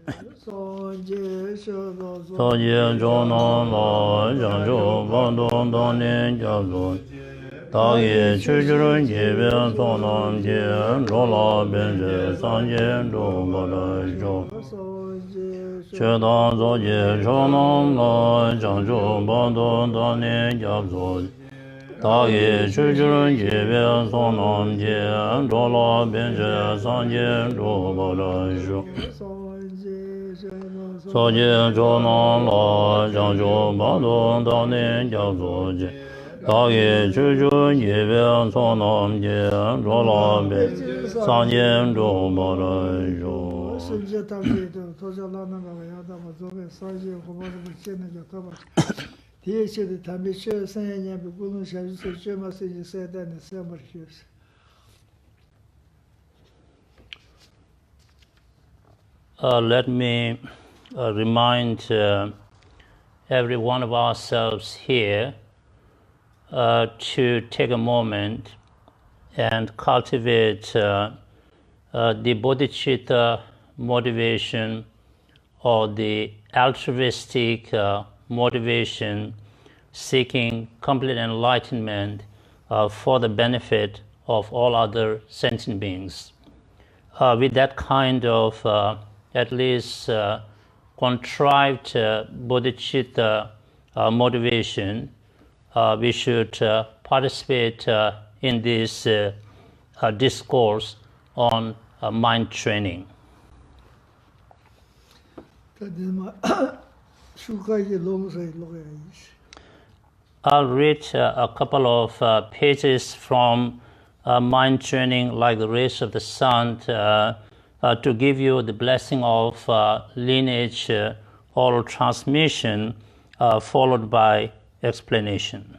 So ye jono la janjo bandon donin jazo. Dhargye chujurun jibin sonam jien rola benje sanjen do bala jo. Chedan zoje chonam la janjo bandon donin jazo. Dhargye chujurun jibin sonam jien rola benje sanjen do bala jo. Soje jono la janjo bandon donin jazo je. Dhargye chujurun jibin sonam jien rola benje sanjen do bala jo. Let me remind every one of ourselves here to take a moment and cultivate the bodhicitta motivation or the altruistic motivation seeking complete enlightenment for the benefit of all other sentient beings. With that kind of at least contrived bodhicitta motivation, we should participate in this discourse on mind training. I'll read a couple of pages from mind training like the rays of the sun to give you the blessing of lineage oral transmission followed by explanation.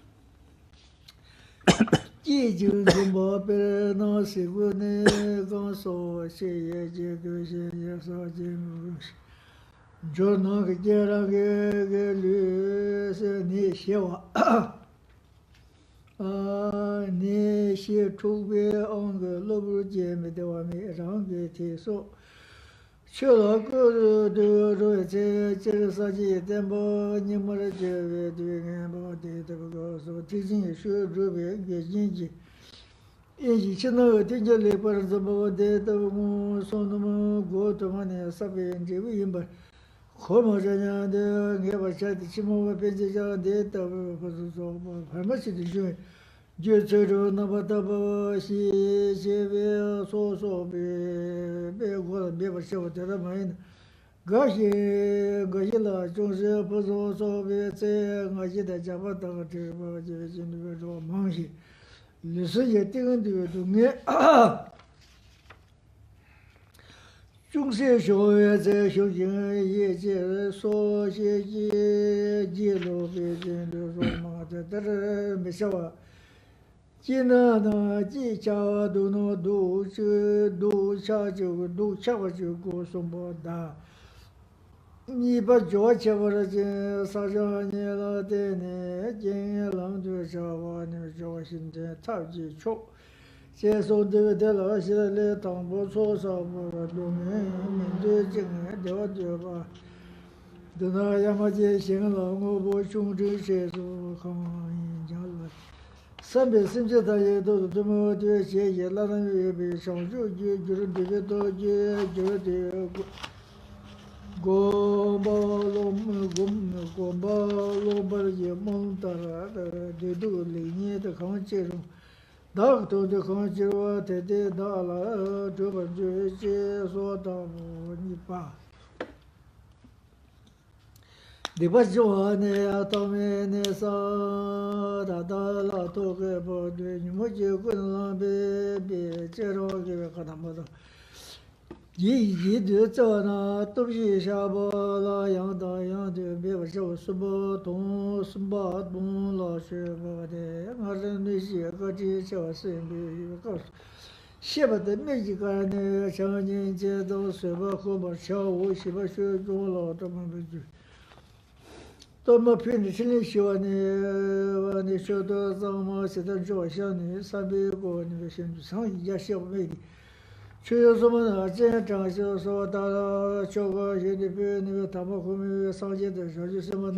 최소们这样长修说到了教个学的别那个他们后面上街的时候就什么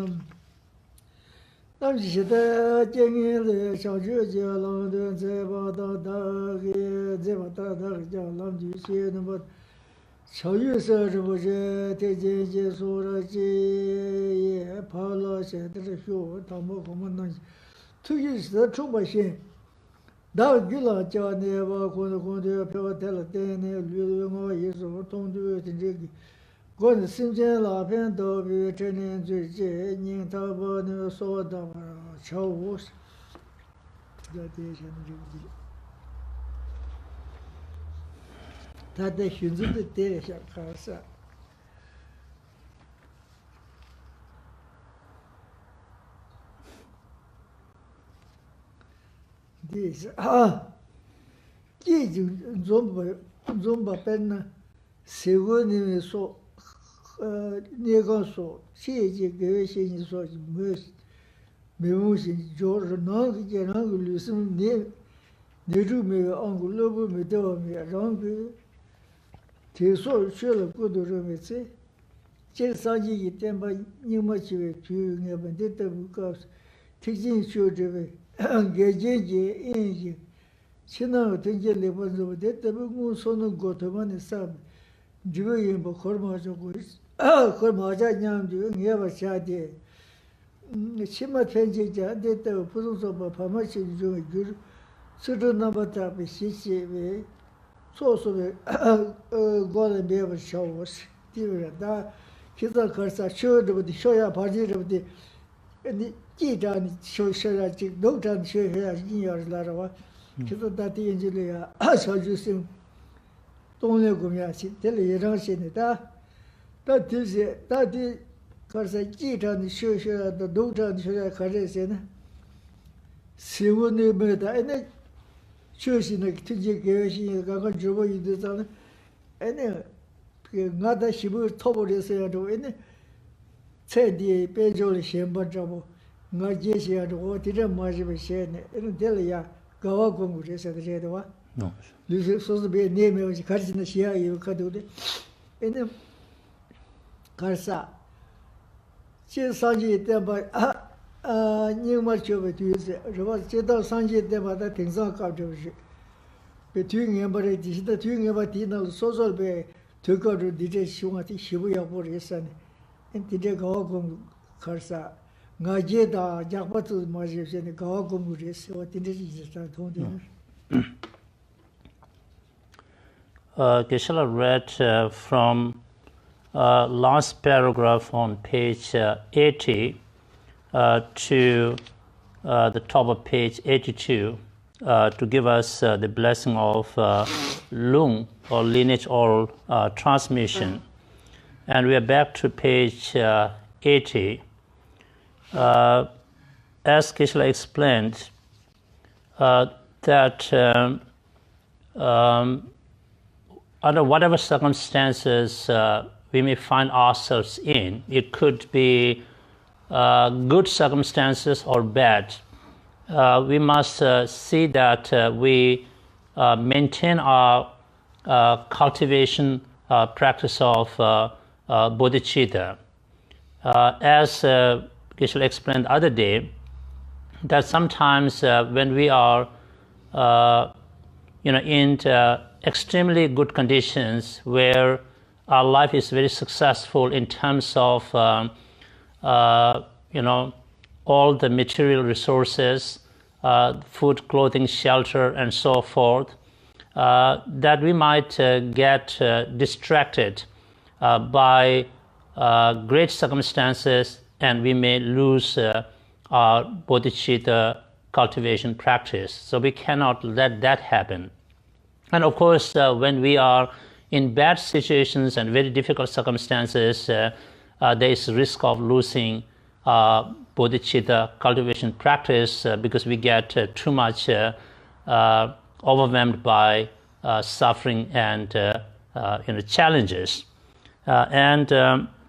那现在今年的小学节郎的在把大给在把大叫郎就些那么小学生是不是天天结束了这也跑了现在是学他们后面那退休时出不行。Dhargye cha ne wa khon pyo tel te ne lu ngo yi so tong du de ge gon sim je la pen do bi chen ne zui je ning ta bo ne so da chao wu ya de shen de ji ta de xun zu de de sha ka sa this ji zomba penna segoni so ne ga so xie ji ge xie ni so me mu xin jo na ge na lu sim ne ju me ang lu bu me de me rang ge te so xue le gu du me ce je sa ji yi ten ba ni ma chi we tu ne ba de de bu ka ti jin xue de we Geshe in China Tenzin Dorjee de Tabu Sonu Gotoman Sam Jibu in Bokormajo Kormaja Nyam Never Shadi Shima Tenji de Puzo Pamachi Juru Sudu Nabata Shishi so Golden Beaver shows Da Kiza Karsa showed with the Shoya party of the ji zhan xiu shi ya ji dou zhan xiu ya yin ya la de wa ki de da di yin ji le ya xiao ju xin dong le gu ya xi de le rang xin de da di xie da di ka sa ji zhan xiu ya de dou zhan xiu ya ka zhe xie ne xi wu ne me da ne xiu xi ne ti ji ge xi ga ga zhu bo yi de zang ne ke nga da xi bu to bo le se ya de ne 菜地别叫了先不着不，我这些的我这么是不写呢？人这里呀，搞我公公这些的这的哇，就是说是别年没有开始那写有可多的，那干啥？这上去得把你们就不对是，是吧？这到上去得把它顶上搞就是，别推人把这地，现在推人把地那说别推高着地这希望的希望要不这些呢。 Tide gawa gong karsa nga je da jakpa tu ma je se ne gawa gong re se wa tide ji sa thong de Geshe read from last paragraph on page 80 to the top of page 82 to give us the blessing of lung or lineage oral transmission. And we are back to page 80. As Geshe explained, that under whatever circumstances we may find ourselves in, it could be good circumstances or bad, we must see that we maintain our cultivation practice of bodhicitta. As Geshe explained the other day, that sometimes when we are in extremely good conditions where our life is very successful in terms of all the material resources, food, clothing, shelter, and so forth, that we might get distracted by great circumstances, and we may lose our bodhicitta cultivation practice. So we cannot let that happen. And of course, when we are in bad situations and very difficult circumstances, there is risk of losing bodhicitta cultivation practice because we get too much overwhelmed by suffering and challenges.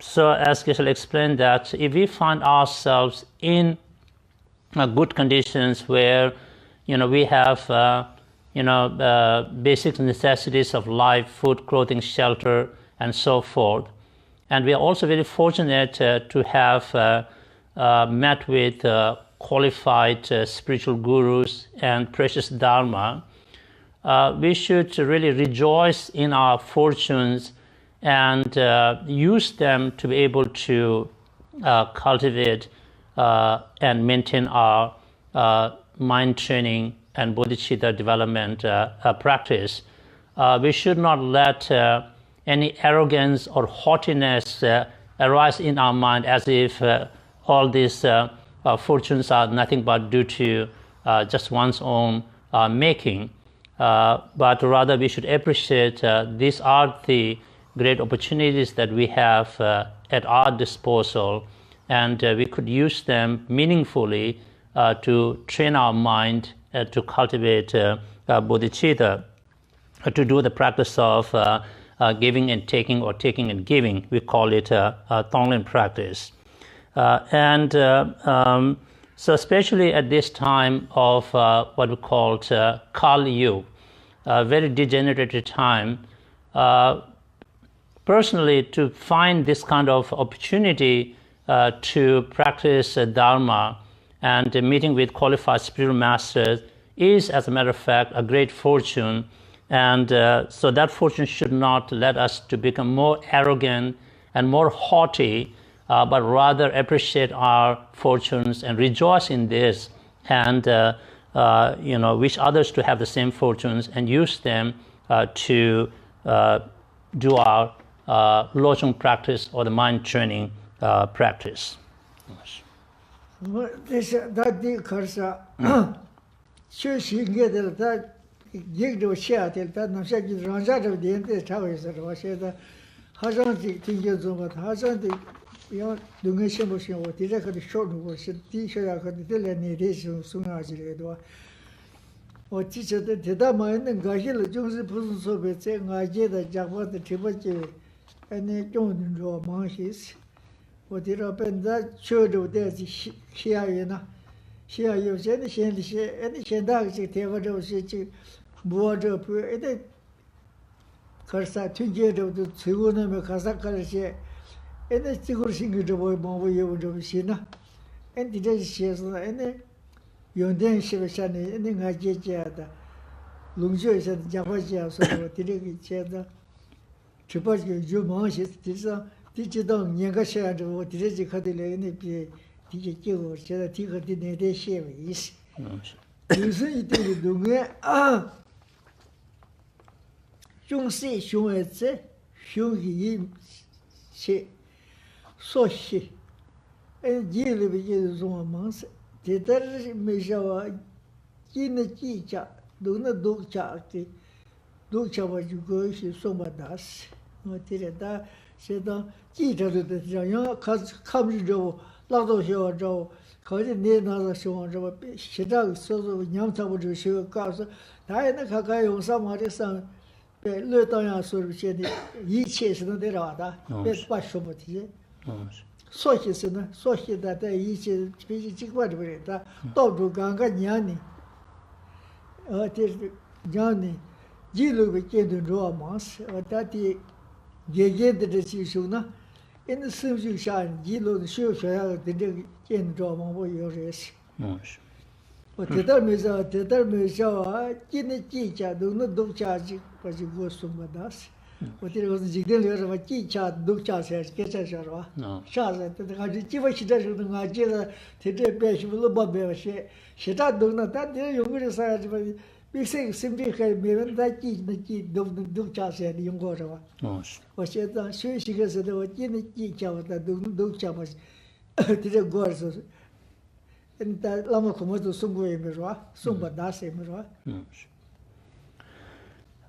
So as Geshe explained, that if we find ourselves in good conditions where we have basic necessities of life, food, clothing, shelter, and so forth. And we are also very fortunate to have met with qualified spiritual gurus and precious Dharma. We should really rejoice in our fortunes and use them to be able to cultivate and maintain our mind training and bodhicitta development practice. We should not let any arrogance or haughtiness arise in our mind as if all these fortunes are nothing but due to just one's own making. But rather we should appreciate these are the great opportunities that we have at our disposal, and we could use them meaningfully to train our mind to cultivate bodhicitta, to do the practice of giving and taking, or taking and giving. We call it Tonglen practice. So especially at this time of what we call Kali Yuga, a very degenerated time, personally, to find this kind of opportunity to practice Dharma and meeting with qualified spiritual masters is, as a matter of fact, a great fortune. And so that fortune should not let us to become more arrogant and more haughty, but rather appreciate our fortunes and rejoice in this, and wish others to have the same fortunes and use them to do our Lojong practice, or the mind training practice.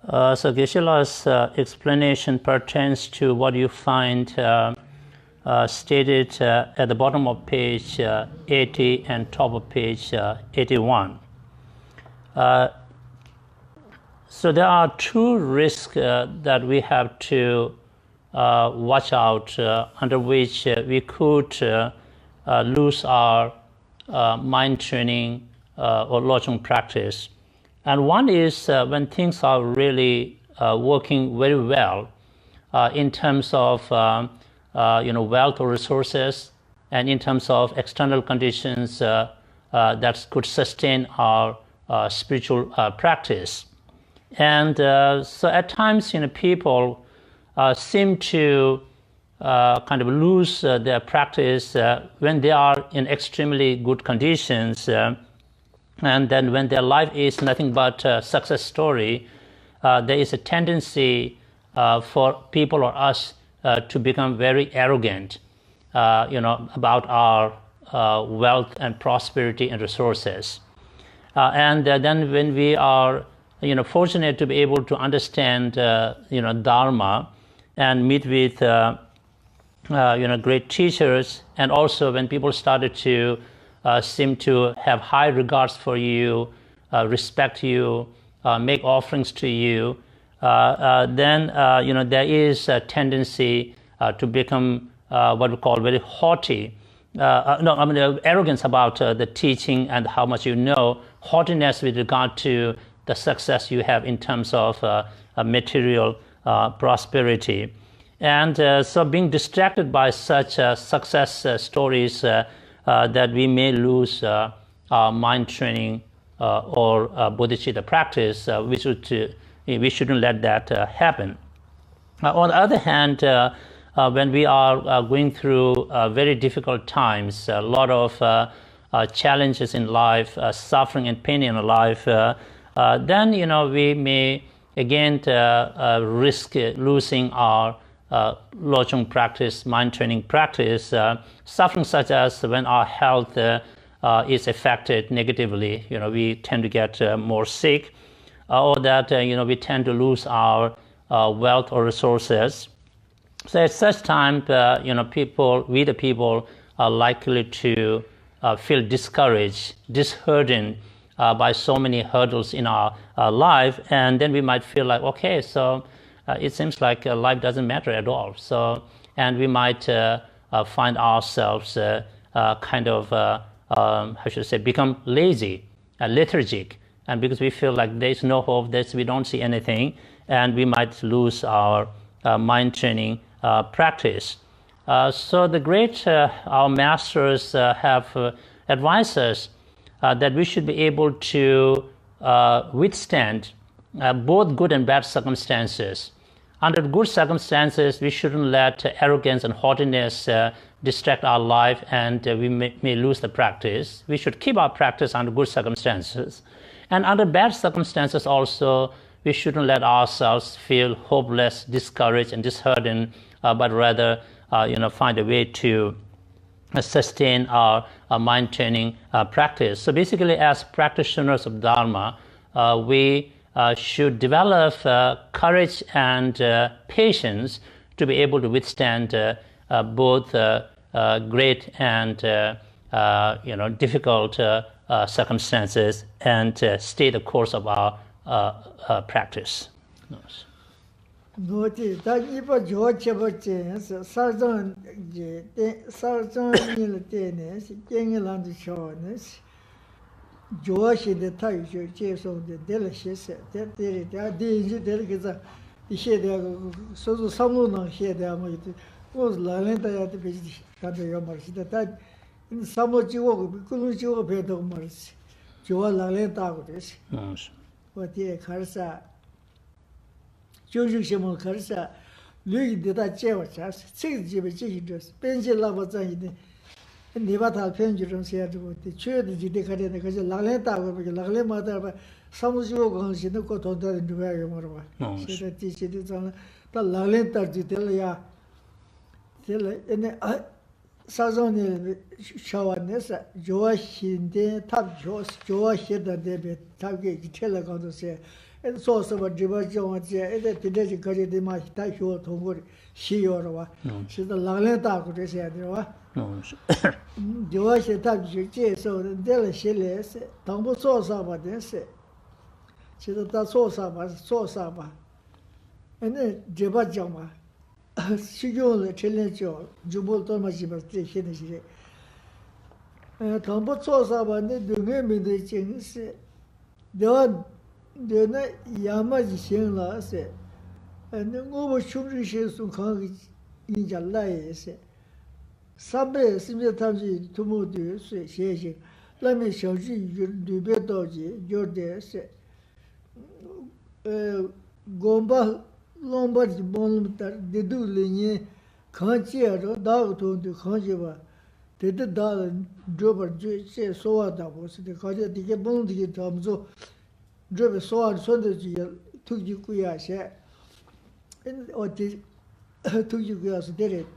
So Geshe-la's explanation pertains to what you find stated at the bottom of page 80 and top of page 81. So there are two risks that we have to watch out, under which we could lose our mind training or Lojong practice. And one is when things are really working very well in terms of wealth or resources, and in terms of external conditions that could sustain our spiritual practice. And so at times, people seem to kind of lose their practice when they are in extremely good conditions, and then when their life is nothing but a success story, there is a tendency for people or us to become very arrogant, about our wealth and prosperity and resources. And then when we are, fortunate to be able to understand, Dharma and meet with, great teachers, and also when people started to seem to have high regards for you, respect you, make offerings to you, then, there is a tendency to become what we call very haughty. Arrogance about the teaching and how much you know, haughtiness with regard to the success you have in terms of material prosperity. And so being distracted by such success stories that we may lose our mind training or bodhicitta practice, we shouldn't let that happen. On the other hand, when we are going through very difficult times, a lot of challenges in life, suffering and pain in life, then we may again risk losing our lojong practice, mind training practice, suffering such as when our health is affected negatively. We tend to get more sick, or that we tend to lose our wealth or resources. So at such time, we the people are likely to feel discouraged, disheartened by so many hurdles in our life, and then we might feel like, okay, so it seems like life doesn't matter at all. So, and we might find ourselves become lazy, lethargic, and because we feel like there's no hope, we don't see anything, and we might lose our mind training practice. So the great, our masters have advised us that we should be able to withstand both good and bad circumstances. Under good circumstances, we shouldn't let arrogance and haughtiness distract our life, and we may lose the practice. We should keep our practice under good circumstances. And under bad circumstances also, we shouldn't let ourselves feel hopeless, discouraged, and disheartened, but rather find a way to sustain our mind training practice. So basically, as practitioners of Dharma, we should develop courage and patience to be able to withstand both great and difficult circumstances, and stay the course of our practice. Noti da ipa jo chebo che sarjan je sarjan ni le te ne si keng lan de cho ne jo shi de tai jo che so de le shi se de ji de ge za di she de so so samu na she de ma de o la len ta ya de be ji ka de yo mar si de ta samu ji wo ku lu ji wo be do mar si jo la len ta go de si o de kharsa就是什么可是绿的他接我啥这个基本这些就是边界拉不在的你把他偏就成些这个的确的就得看的可是拉来打过不拉来嘛的吧上不就讲是那个同的人就要有嘛吧现在这些的讲了他拉来打就得了呀得了那啥时候呢小完的是就新的他就现在那边他给贴了刚才是做什么直播讲话这这这个这的嘛他学通过需要了吧是的拉来打过这些的吧就些他就接受的这了些来是当不做啥吧的是其实他做啥吧那直播讲嘛需要了前来讲就不多嘛是吧这些的是当不做啥吧那对外面的真是的 Then Yamaji Shingla said, and then over Shumri Sun Kang in Jalai said, Sabe simultaneously to move the Shashing. Let me show you the Bedoji, your day said. Gomba Lombard Bontar, they do Ligne, Kanchiero, Dog to Kanjiva. They did that Drover say so that was the Kaja to get bone to get Tomzo. Driver so on Sunday took you Kuya share. And or took you girls did it.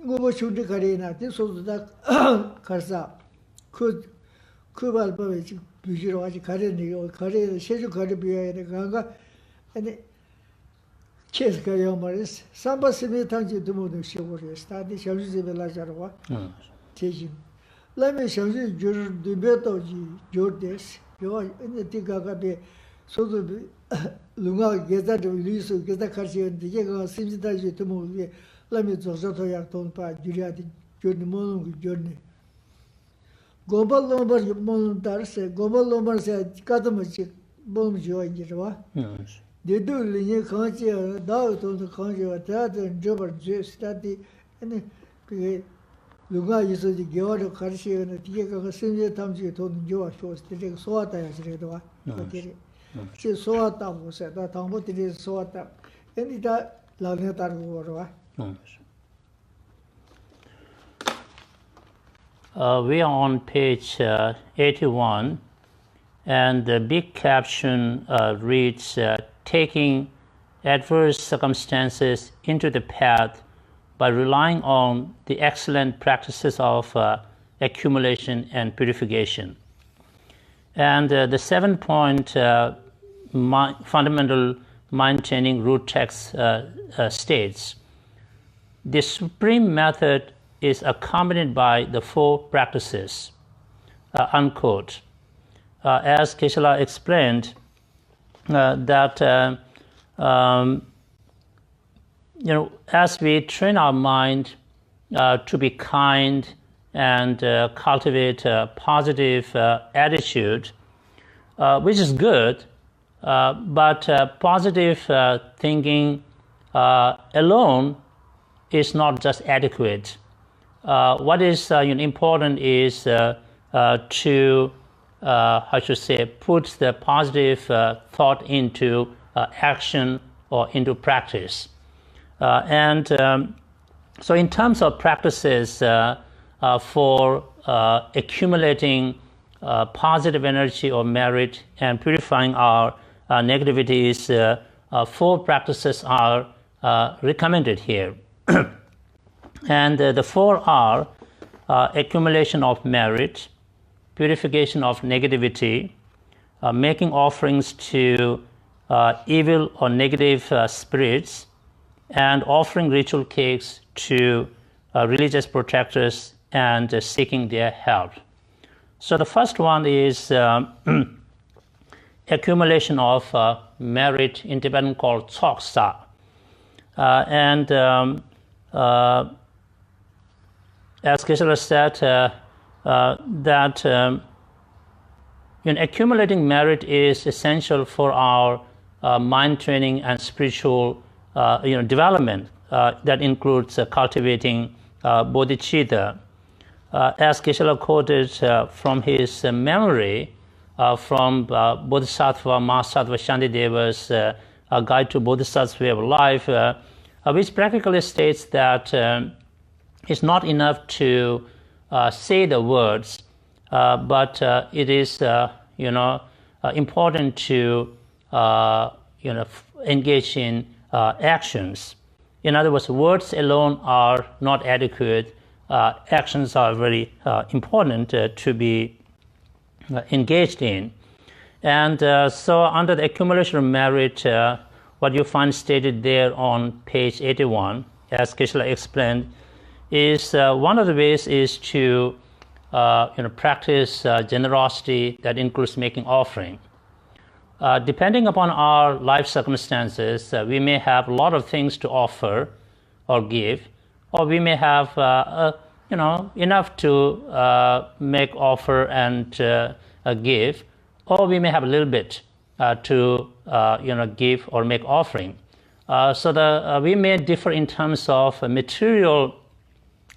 Go shoot the Karina, this was that Karsa. Could Kubal Bavich, Bujiro, Karini, or Kari, Sheju Karibia, and the Ganga, and Chess Kayomaris. Somebody similar to the moon of Shivari, study Shamsi Velajarwa, teaching. Let me show you the Betoji, Jordes, you in the Tigagabe, so to be Lunga get that release, get the Karsi, and the Yaga seems that you to move. Let me just Yaton Pa, Juliati, Journey Mon journey. Gobal Lombar Montar said, Gobal Lombar said, Katamachi, Bom join Jirwa. They do Ligne Kanchi, Dao to the Kanji, Theatre, and Jobber study, and Lunga used to go to Karshi and the Tiaka senior times you told Joa shows to take Swata as Redwa. She saw Tam was at that time, what it is Swata. And it Lanetar Gorwa. We are on page 81, and the big caption reads, taking adverse circumstances into the path by relying on the excellent practices of accumulation and purification. And the 7-point fundamental mind-training root text states, the supreme method is accompanied by the 4 practices, unquote. As Geshe explained, that as we train our mind to be kind and cultivate a positive attitude, which is good, but positive thinking alone is not just adequate. What is important is to, put the positive thought into action or into practice. So in terms of practices for accumulating positive energy or merit and purifying our negativities, 4 practices are recommended here. And the 4 are accumulation of merit, purification of negativity, making offerings to evil or negative spirits, and offering ritual cakes to religious protectors and seeking their help. So the first one is accumulation of merit, in Tibetan called tsoksa. As Geshe said, that accumulating merit is essential for our mind training and spiritual development. That includes cultivating bodhicitta. As Geshe quoted from his memory from Bodhisattva Mahasattva Shantideva's Guide to Bodhisattva's Way of Life, which practically states that it's not enough to say the words, but it is important to engage in actions. In other words, words alone are not adequate. Actions are very important to be engaged in. And so under the accumulation of merit, what you find stated there on page 81, as Geshe explained, is one of the ways is to practice generosity that includes making offering. Depending upon our life circumstances, we may have a lot of things to offer or give, or we may have enough to make offer and give, or we may have a little bit to give or make offering. So we may differ in terms of material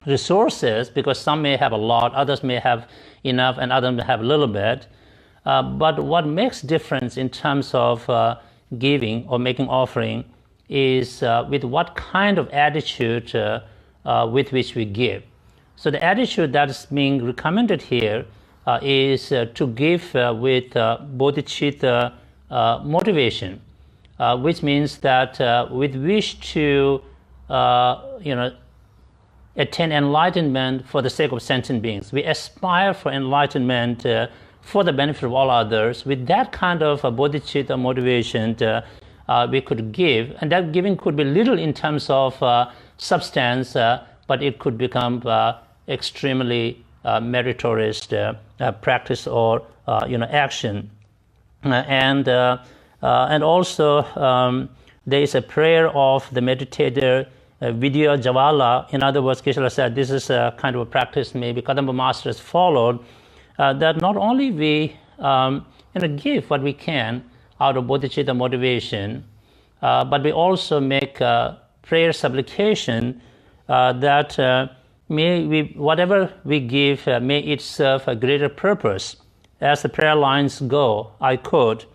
resources, because some may have a lot, others may have enough, and others may have a little bit. But what makes difference in terms of giving or making offering is with what kind of attitude with which we give. So the attitude that is being recommended here is to give with bodhicitta motivation, which means that with wish to attain enlightenment for the sake of sentient beings. We aspire for enlightenment for the benefit of all others. With that kind of bodhicitta motivation, we could give, and that giving could be little in terms of substance, but it could become extremely meritorious practice or action. And also there is a prayer of the meditator Vidya Javala. In other words, Geshe said this is a kind of a practice maybe Kadamba masters followed, that not only we give what we can out of bodhicitta motivation, but we also make prayer supplication that whatever we give, may it serve a greater purpose. As the prayer lines go, I quote,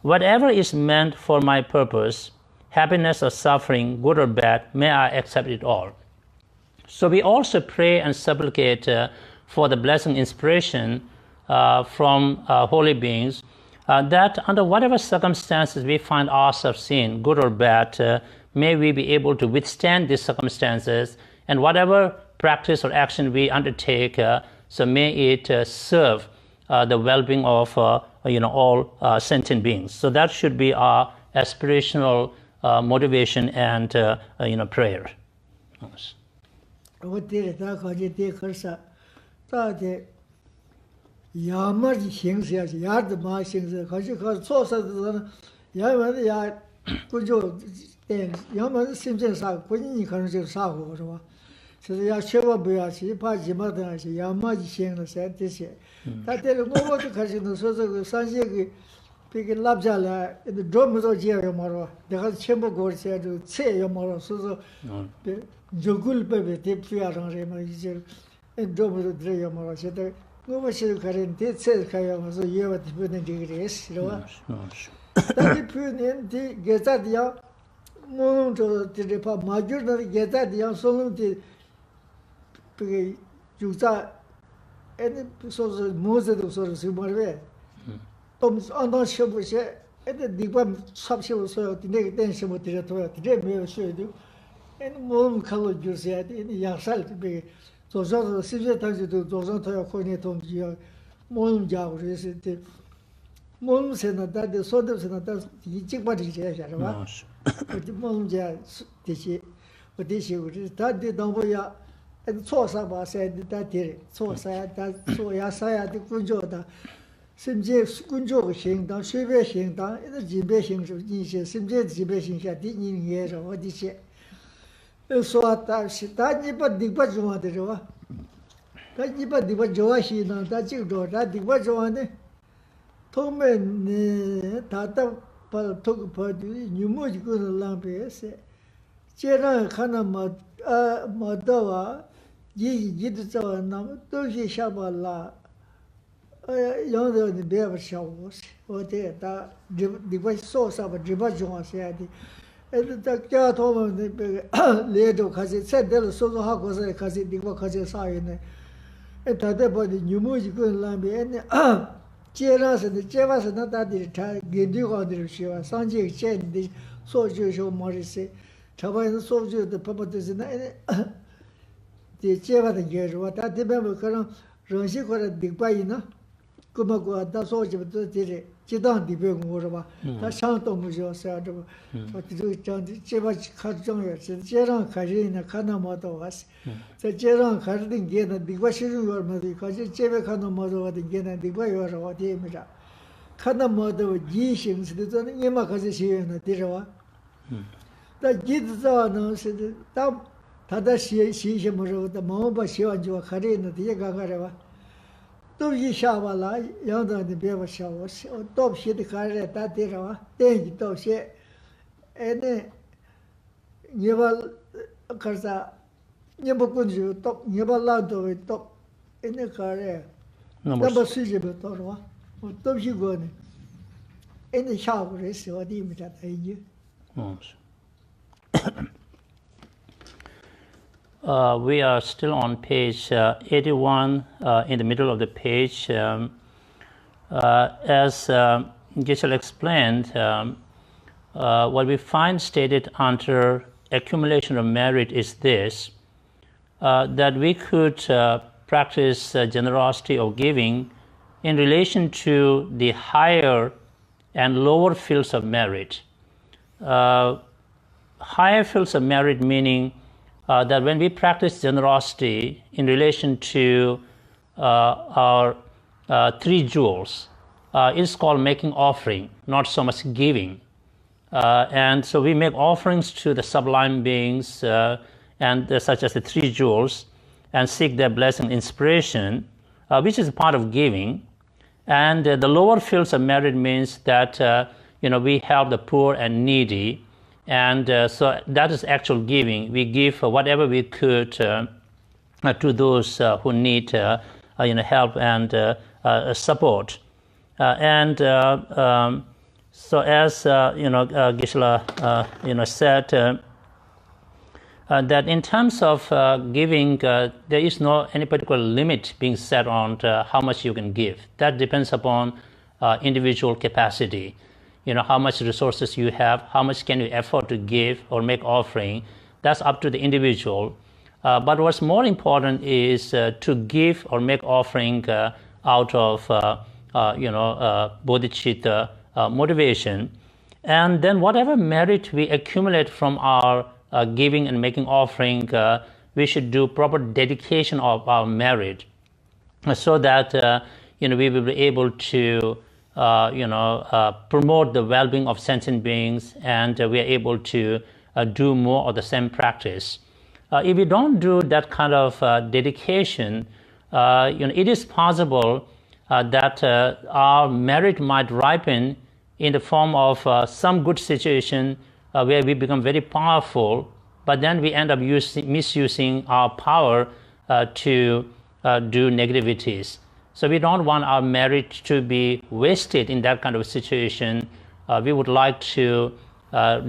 "Whatever is meant for my purpose, happiness or suffering, good or bad, may I accept it all." So we also pray and supplicate for the blessing inspiration from holy beings, that under whatever circumstances we find ourselves in, good or bad, may we be able to withstand these circumstances, and whatever practice or action we undertake, so may it serve the well-being of all sentient beings. So that should be our aspirational motivation and prayer. Yes. Piki labjala, the drum of Yamara, the whole chamber goes here to say Yamara, so Jogul baby, tip Fiaran Rema, and drum of the Yamara. Said, no one should carry it, says Kayama, so you have to put in degrees. That put in the Getadia, Moon to the Papa Major, Getadia, Solon to Juta, and so the Moses of sort of Sumarway. I'm not sure which the Divan subsidy so the next tension with the Dream should do, and Mom colored you said in yourself to be those other civil times to do those other corneton your Mom Jaw is it. Mom said that the sort of senators, the chickbody, but the Mom Jazz, but this year, that the Domboya and Sosa said that so sad that so Yasaya the Kunjoda. Simje Kunjo Xing, Dang Shui Xing, Dang, the Jibe Xing, Simje Jibe Xing, Ding years or what is it. So at that, she died, but the Bajuan the Joa. That you but the Bajoa, she know that you do that the Bajuan. Tomen Tata took part, you much good lamp, Jera Kana Madawa, Yi Yidza, Nam, Doji Shabala. Younger the bear shows, or there, the voice source of a Jibajuan said. And the cat over the later because it said there was so how was it because it was a sign. And that about the new music and Lambi and Cheras and the Chevas and not that the time, Gedu on the Shiva, Sanjay Chen, the soldier show Morrissey, Chavan soldier, the puppets in the Cheva and Geru, that the member colonel Ronshiko at Big Bayina. Kumago, that's all you did it. Chidan the big water. That's how to move yourself. But to do it, Chevach Kajon, Jeran Kajina Kanamoto was. The Jeran Kardin Gena, the Washington your mother, because Cheva Kanamoto again and the way you are what he made. Kanamoto, Gishings, the Yamakazi and the Tirawa. The Gidzano said, Tadashi, Shimuro, the Momba Shio and Joakari and the Yagareva. 都一下吧啦，杨导你别把笑我，我到皮的看着打地上啊，电影到些，哎那，你把可是啥，你不滚就到，你把烂到位到，哎那看着，那把水就不到是吧？我到皮过呢，哎那下午这小弟们在台呢。We are still on page 81, in the middle of the page. As Geshe explained, what we find stated under accumulation of merit is this, that we could practice generosity or giving in relation to the higher and lower fields of merit. Higher fields of merit meaning that when we practice generosity in relation to our three jewels, it's called making offering, not so much giving. And so we make offerings to the sublime beings, such as the three jewels, and seek their blessing and inspiration, which is a part of giving. And the lower fields of merit means that we help the poor and needy. And so that is actual giving. We give whatever we could to those who need help and support. So as Geshe said, that in terms of giving, there is no any particular limit being set on how much you can give. That depends upon individual capacity. How much resources you have, how much can you afford to give or make offering. That's up to the individual. But what's more important is to give or make offering out of bodhicitta motivation. And then whatever merit we accumulate from our giving and making offering, we should do proper dedication of our merit so that we will be able to promote the well-being of sentient beings, and we are able to do more of the same practice. If we don't do that kind of dedication, it is possible that our merit might ripen in the form of some good situation where we become very powerful, but then we end up misusing our power to do negativities. So we don't want our merit to be wasted in that kind of situation. We would like to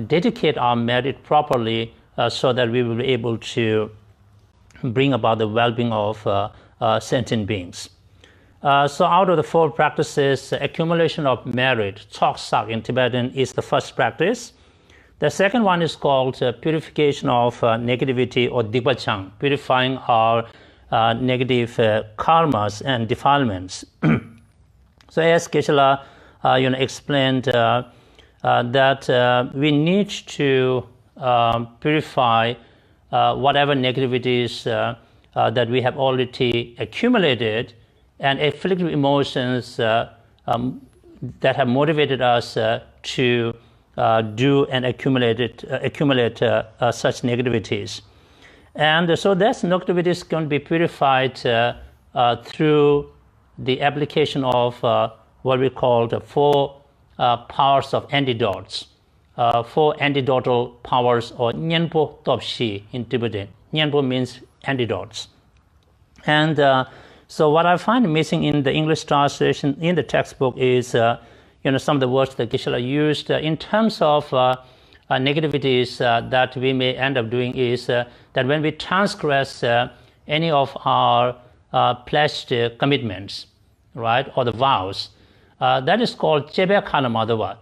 dedicate our merit properly so that we will be able to bring about the well-being of sentient beings. So out of the four practices, accumulation of merit, Tsoksak in Tibetan, is the first practice. The second one is called purification of negativity, or Digbachang, purifying our negative karmas and defilements. So as Geshe explained, that we need to purify whatever negativities that we have already accumulated, and afflictive emotions that have motivated us to do and accumulate such negativities. And so those negativities can be purified through the application of what we call the four powers of antidotes, four antidotal powers, or Nyenpo Topshi in Tibetan. Nyenpo means antidotes. And so what I find missing in the English translation in the textbook is some of the words that Geshe used in terms of negativities that we may end up doing is that when we transgress any of our pledged commitments, right, or the vows, that is called Chebe Khana Madhava,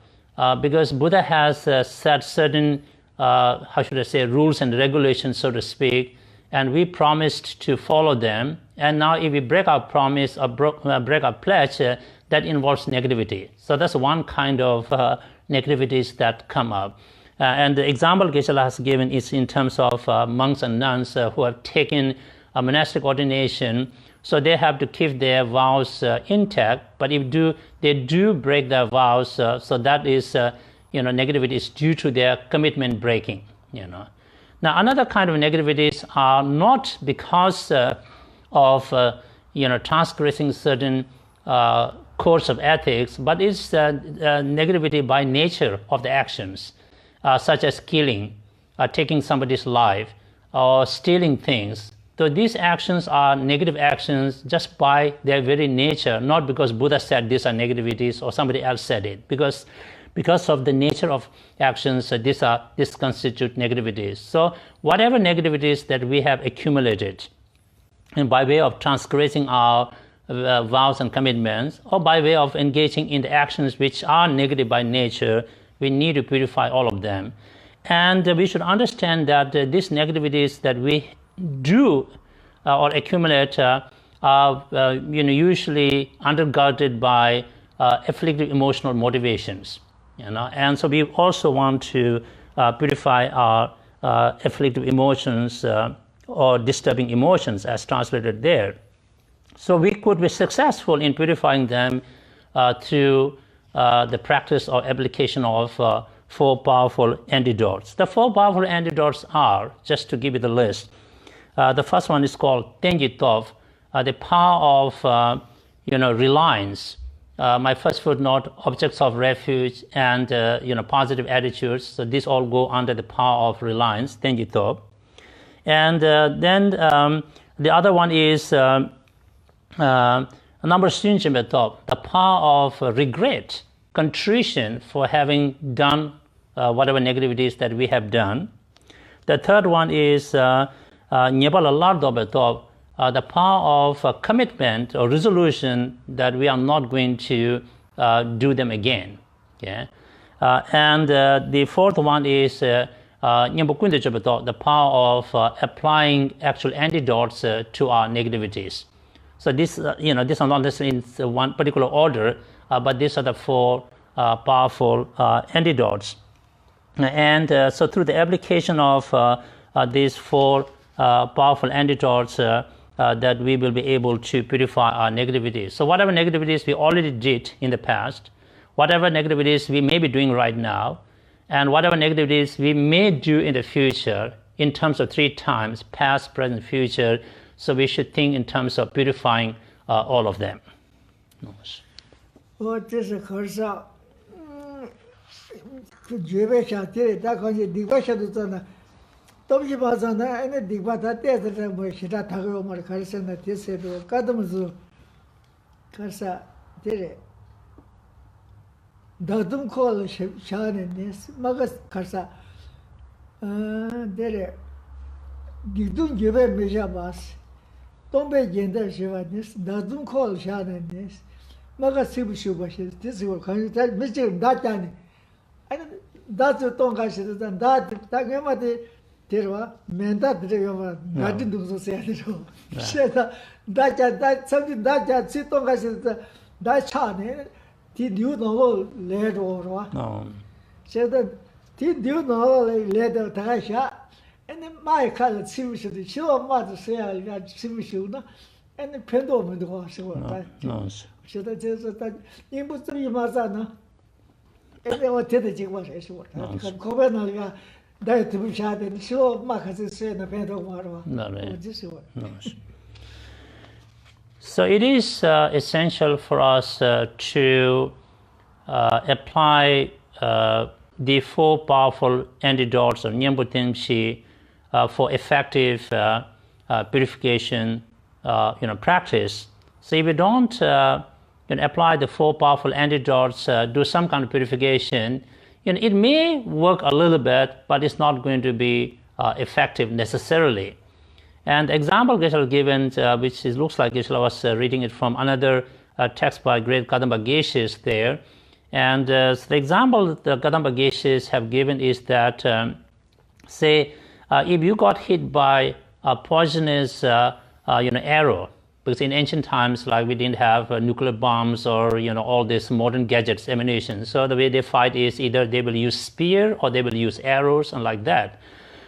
because Buddha has set certain, rules and regulations, so to speak, and we promised to follow them. And now if we break our promise or break our pledge, that involves negativity. So that's one kind of negativities that come up. And the example Geshe has given is in terms of monks and nuns who have taken a monastic ordination. So they have to keep their vows intact, but if they do break their vows, so that is, negativity is due to their commitment breaking, Now another kind of negativities are not because of, transgressing certain codes of ethics, but it's negativity by nature of the actions, such as killing, taking somebody's life, or stealing things. So these actions are negative actions just by their very nature, not because Buddha said these are negativities or somebody else said it, because of the nature of actions, this constitute negativities. So whatever negativities that we have accumulated, and by way of transgressing our vows and commitments, or by way of engaging in the actions which are negative by nature, we need to purify all of them. And we should understand that these negativities that we do or accumulate are usually undergirded by afflictive emotional motivations. And so we also want to purify our afflictive emotions or disturbing emotions, as translated there. So we could be successful in purifying them through the practice or application of 4 powerful antidotes. The 4 powerful antidotes are, just to give you the list, the first one is called Tenzin Dorjee, the power of reliance. My first footnote, objects of refuge and positive attitudes. So these all go under the power of reliance, Tenzin Dorjee. And then the other one is namhka-pel, the power of regret, contrition for having done whatever negativities that we have done. The third one is the power of commitment or resolution that we are not going to do them again. And the fourth one is the power of applying actual antidotes to our negativities. So these are not necessarily in one particular order, but these are the 4 powerful antidotes. And so through the application of these 4 powerful antidotes, that we will be able to purify our negativities. So whatever negativities we already did in the past, whatever negativities we may be doing right now, and whatever negativities we may do in the future, in terms of 3 times, past, present, future, so we should think in terms of purifying all of them. Terwa menda dreva Gaden do Cedro. Sheda that something that sit on that chane, did you know led or Sheda did you know led of Tasha and my color seems to show mother say I got Simishuna and the pendulum was so that is that you must be Mazana. And they were telling what I saw. Covenant. So it is essential for us to apply the 4 powerful antidotes of Nyingpo Tenshi for effective purification practice. So if we don't apply the 4 powerful antidotes, do some kind of purification, it may work a little bit, but it's not going to be effective necessarily. And the example Geshe was given, which looks like Geshe was reading it from another text by great Kadamba Geshes there. And so the example the Kadamba Geshes have given is that, say, if you got hit by a poisonous arrow, because in ancient times, like we didn't have nuclear bombs or all these modern gadgets, ammunition. So the way they fight is either they will use spear or they will use arrows and like that.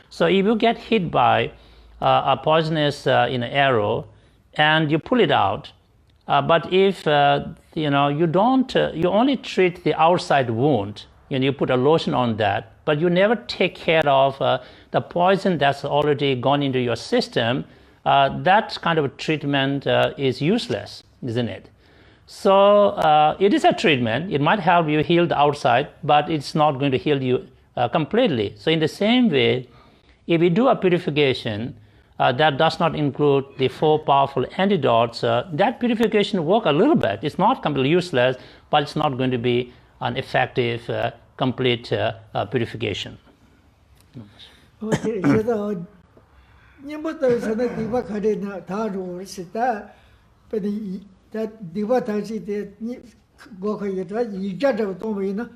So if you get hit by a poisonous arrow and you pull it out, but if you don't, you only treat the outside wound. You put a lotion on that, but you never take care of the poison that's already gone into your system. that kind of treatment is useless, isn't it? So it is a treatment. It might help you heal the outside, but it's not going to heal you completely. So in the same way, if we do a purification that does not include the 4 powerful antidotes, that purification will work a little bit. It's not completely useless, but it's not going to be an effective, complete purification. Okay, so that Divatasi go Yijata,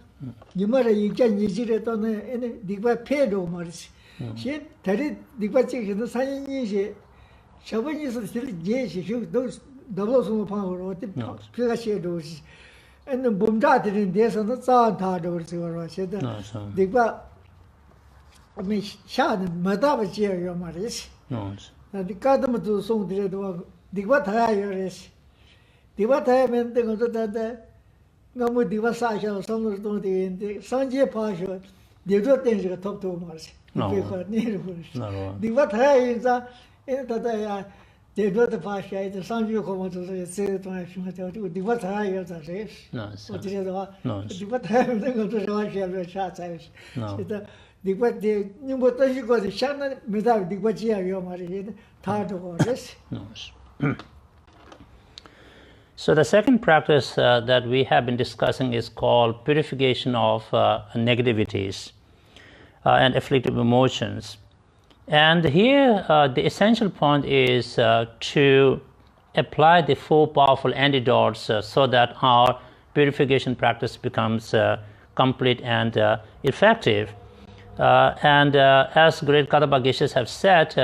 you might have Yijit on any Diva Pedo Mars. She Teddy Divachi in the Sayan Shavan is still Jesh, those doubles on the power or the Pilashi. And the Bumdat in this and the Santados or said Diva. I mean, Shad, Madame Jerry Maris. And the Kadam to song Divatayas. Divatay meant that Namu Divasasha or some don't the Sanjay Pasha, they don't think you talk to Mars. Divatay is that they don't the Pasha, the Sanjay come to say the Divatay as a race. No, Divatay go to Shartse. The what you got the Shannon without the Guajia, your married, third of this. So the second practice that we have been discussing is called purification of negativities and afflictive emotions. And here the essential point is to apply the 4 powerful antidotes so that our purification practice becomes complete and effective. And as great Kadapa Geshes have said,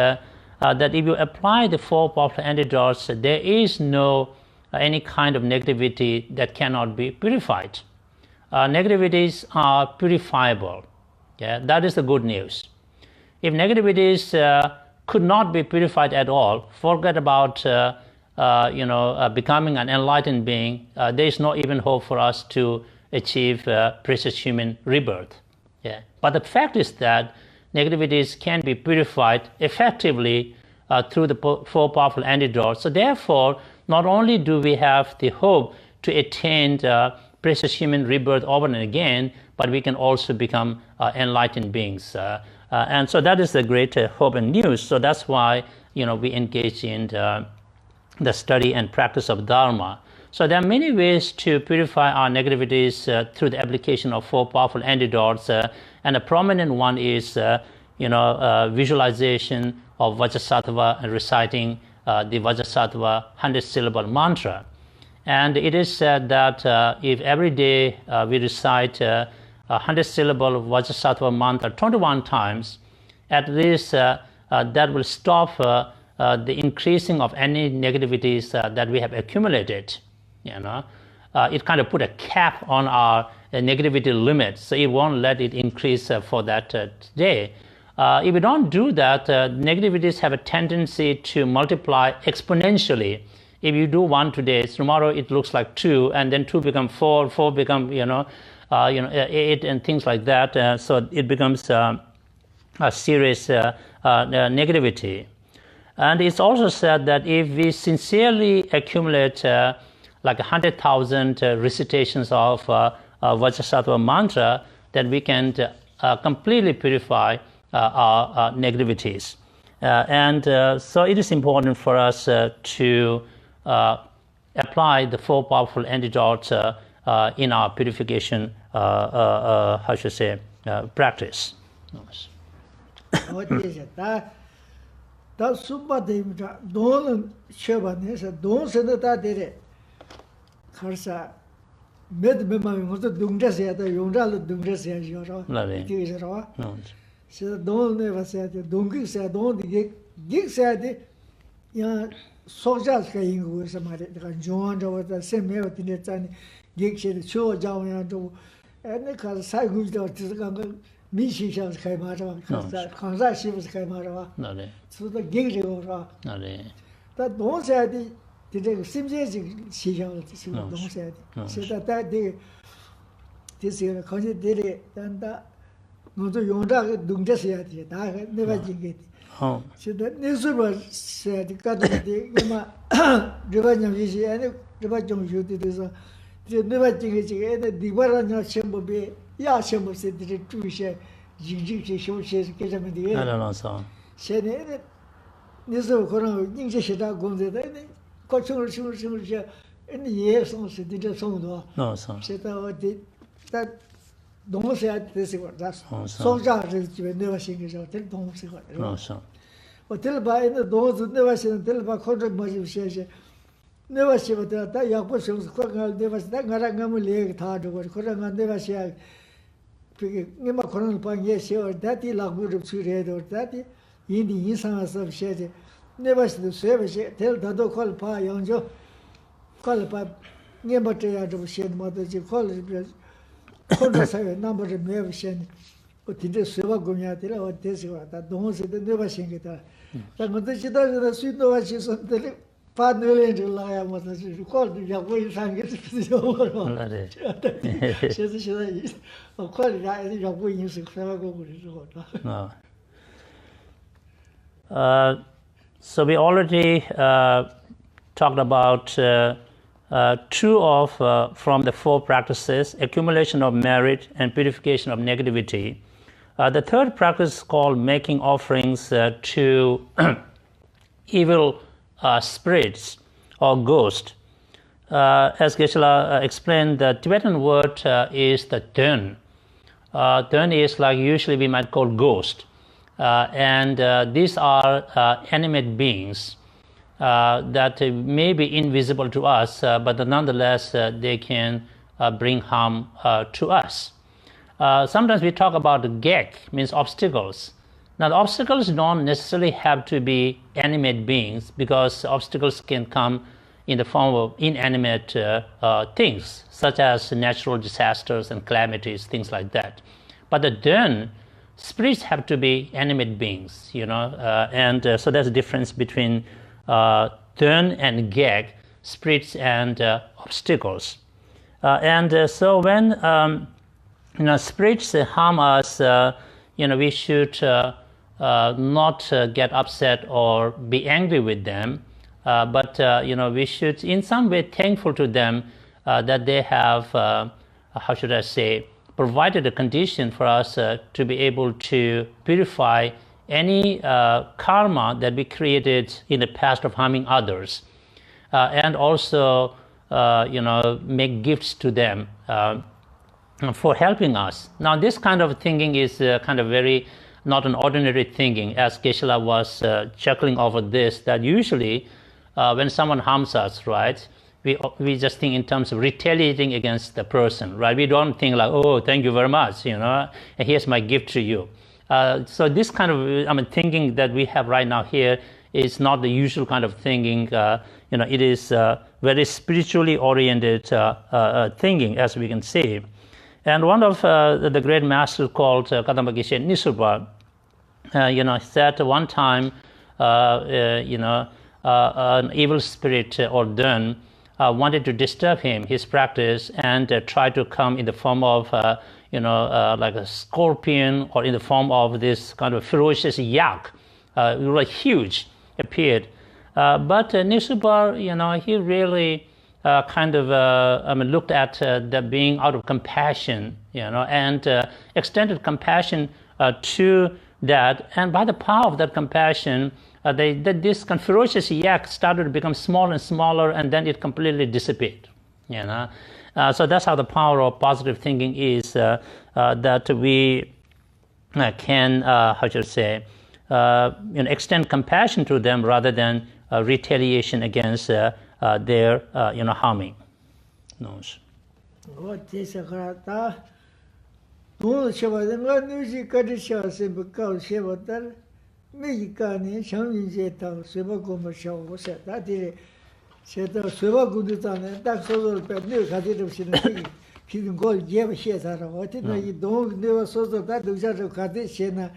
that if you apply the 4 powerful antidotes, there is no any kind of negativity that cannot be purified. Negativities are purifiable. Yeah, that is the good news. If negativities could not be purified at all, forget about becoming an enlightened being. There is no even hope for us to achieve precious human rebirth. Yeah. But the fact is that negativities can be purified effectively through the 4 powerful antidotes. So therefore, not only do we have the hope to attain precious human rebirth over and again, but we can also become enlightened beings. And so that is the great hope and news. So that's why we engage in the study and practice of Dharma. So there are many ways to purify our negativities through the application of 4 powerful antidotes, and a prominent one is, visualization of Vajrasattva and reciting the Vajrasattva 100-syllable mantra. And it is said that if every day we recite 100-syllable Vajrasattva mantra 21 times, at least that will stop the increasing of any negativities that we have accumulated. It kind of put a cap on our negativity limit, so it won't let it increase for that day. If we don't do that, negativities have a tendency to multiply exponentially. If you do 1 today, tomorrow it looks like 2, and then 2 become 4, 4 become 8, and things like that. So it becomes a serious negativity. And it's also said that if we sincerely accumulate like 100,000 recitations of Vajrasattva mantra, then we can completely purify our negativities. So it is important for us to apply the 4 powerful antidotes in our purification, practice. So don't never said, don't said, don't gig said, soldiers going with somebody, John over the same merit in the gig said, show down and the car cycles to Missions came out of Kansas came out of so the gig over that don't said, the same she don't said, so that day this year, because it did it, and no to Yonda don't just yet, I never did it. Oh. Sida Nisuba said the Catholic Yama Rivanium Yishi and Rivajum Yuti. The never think it's the Divarana Shembo be Yashembo said the two share Jiji show shares Ketamidi. I don't know, so. Said it. Nisu Koran, Yingshida Gonze, Kochur share in the years on the did a song. No, so. Said that don't say this is what that's Oh, so so. jar is never sing it out. Don't say what. No, so. But tell by the doors never seen tell by contract much of says. Never see what that Yakush never that Garangam leg hard over Koran never say. Nima Koran Pang, yes, or that he like wood of Sured or that in the instance of shade. Never see the service, tell Dado call Pa Yonjo, call Pa Nima Tayad of Shed Mother, you call it. Number of never send. But did the Seva Gunyatilla or Tessiva that don't say the never sing it. But she does the sweet no she's on the partner lie was called the Yahweh sang it. She of call it Yahweh in Seva No. So we already talked about two of from the four practices: accumulation of merit and purification of negativity. The third practice is called making offerings to evil spirits or ghosts. As Geshe explained, the Tibetan word is the Dön. Dön is like usually we might call ghost. And these are animate beings that may be invisible to us, but nonetheless they can bring harm to us. Sometimes we talk about gek, means obstacles. Now the obstacles don't necessarily have to be animate beings, because obstacles can come in the form of inanimate things, such as natural disasters and calamities, things like that. But the Dön, spirits have to be animate beings, and so there's a difference between Dön and gek, spirits and obstacles. So when spirits harm us, we should not get upset or be angry with them, but we should in some way thankful to them that they have, how should I say, provided a condition for us to be able to purify any karma that we created in the past of harming others, and also make gifts to them for helping us. Now this kind of thinking is kind of very not an ordinary thinking, as Geshe was chuckling over this, that usually when someone harms us, right, we just think in terms of retaliating against the person, right? We don't think like, oh, thank you very much, and here's my gift to you. So this kind of thinking that we have right now here is not the usual kind of thinking. It is very spiritually oriented thinking, as we can see. And one of the great masters called Kadamba Geshe Nisuba, said one time, an evil spirit or Dön wanted to disturb his practice, and try to come in the form of, like a scorpion, or in the form of this kind of ferocious yak, really huge, appeared. But Nisuba, he really looked at the being out of compassion, and extended compassion to that. And by the power of that compassion, this ferocious yak started to become smaller and smaller, and then it completely disappeared. So that's how the power of positive thinking is, that we can, extend compassion to them rather than retaliation against their harming. What is a grata? No, she was a music show, Shiva, Megani, Shang Jeta, Sivagoma show was said that day. Said the Sivaguditan, and that's all the new Hadid King Gold gave shit out of what you don't never saw that the judge of Kadishina.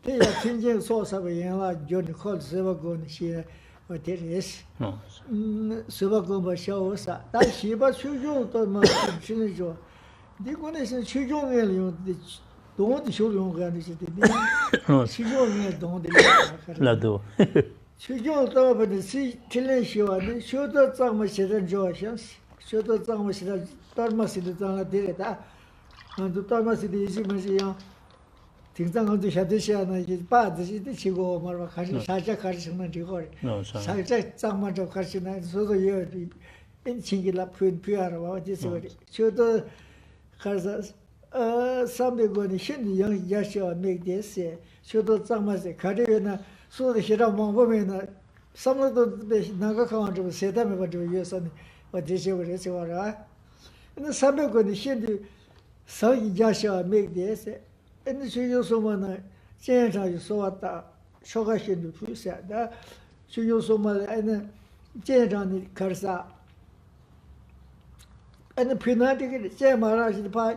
They are changing source of a young John called Sivagon, she. What it is? Sivagoma shows that she was too young to my children. The connection too young, 동원도 쇼용가는 시대네. 시종에 동원도 라도. 시종 따라버는 시 틀레시와는 쇼도 장마 시대 좋아션. 쇼도 장마 시대 Dharma 시대 장나 되다. 안도 Dharma 시대 이지면이야. 등장한도 샤드시아나 이제 빠듯이 치고 말아 가지 사자 가르치는 되고. 살짝 장마저 가르치는 소도 여 인칭이라 표현하러 와서 저도 가서 삼백원이 신이 영 야시와 맥데스 저도 장마세 가려나 소도 히라 몽보면은 삼로도 나가카만 좀 세담에 가지고 예선 어디서 그래서 와라 근데 삼백원이 신이 성 야시와 맥데스 근데 주요소만은 제자주 소왔다 쇼가신도 부사다 주요소만 에는 제자니 가르사 and penalty say Maharaj pa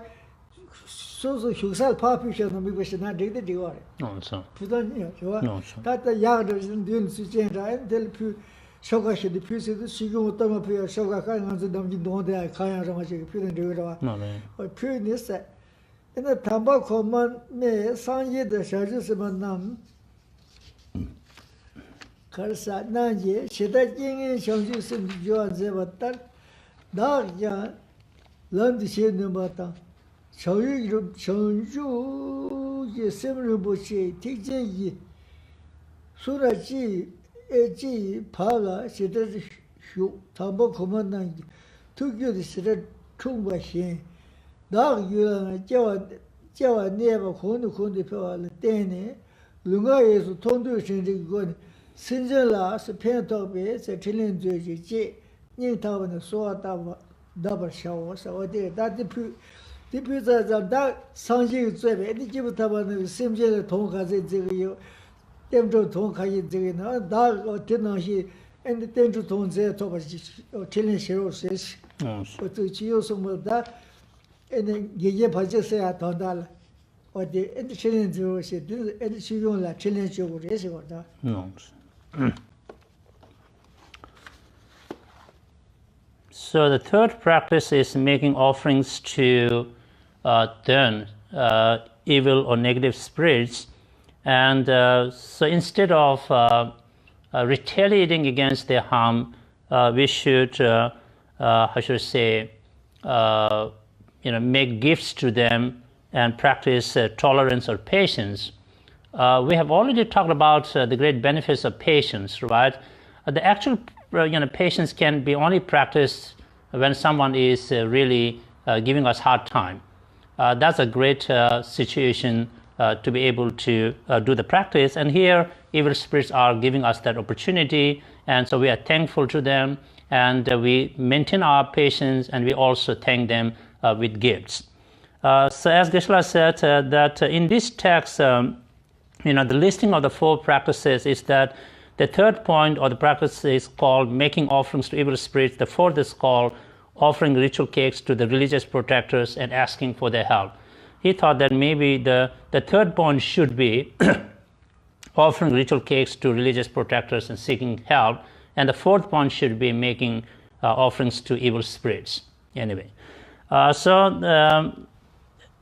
so huxal population no mi na de de No, so. Pudan yo No, that the yard is in the situation and del pu shoga she the pu se sigu utama pu shoga ka ngan se dam ji don de ka ya ma che pu den de wa No, no. pu ni se in the tamba common me sang ye de sha se man nam karsa na ye she da jing yin xiang ju se jo an ze ba ta da ya land she ne ba ta xiao yu xiao ju ye se ru bo she ti jin yi su ra ji e ji pa la she de xiu tamba common na tu gyu de she de chung ba xin da yu la jia wa ne ba kong de pe wa le den ne lu nga ye su tong du shen de go ne sin zhen la se pian tao bei se chen lin zui ji ji ning tao ne so da ba xiao wo sa wo de da de pu za da sang ji zui bei ni ji bu ta ba ne sim jie de tong ka zhe zhe ge you dem zhou tong ka yi zhe ge na da o de na xi en de dem zhou tong zhe to ba ji chen lin xie ro se shi o zhe ji you song mo da en ye ye pa zhe se ya tong da la o de en de chen lin zhe ro xie de en de xi yong la chen lin xie gu re xie wo da No. So the third practice is making offerings to evil or negative spirits, and so instead of retaliating against their harm, we should, how should I say, make gifts to them and practice tolerance or patience. We have already talked about the great benefits of patience, right? The actual, patience can be only practiced when someone is really giving us hard time. That's a great situation to be able to do the practice. And here, evil spirits are giving us that opportunity, and so we are thankful to them, and we maintain our patience, and we also thank them with gifts. So as Geshe said, that in this text, the listing of the four practices is that the third point or the practice is called making offerings to evil spirits. The fourth is called offering ritual cakes to the religious protectors and asking for their help. He thought that maybe the third point should be offering ritual cakes to religious protectors and seeking help, and the fourth point should be making offerings to evil spirits. Anyway, at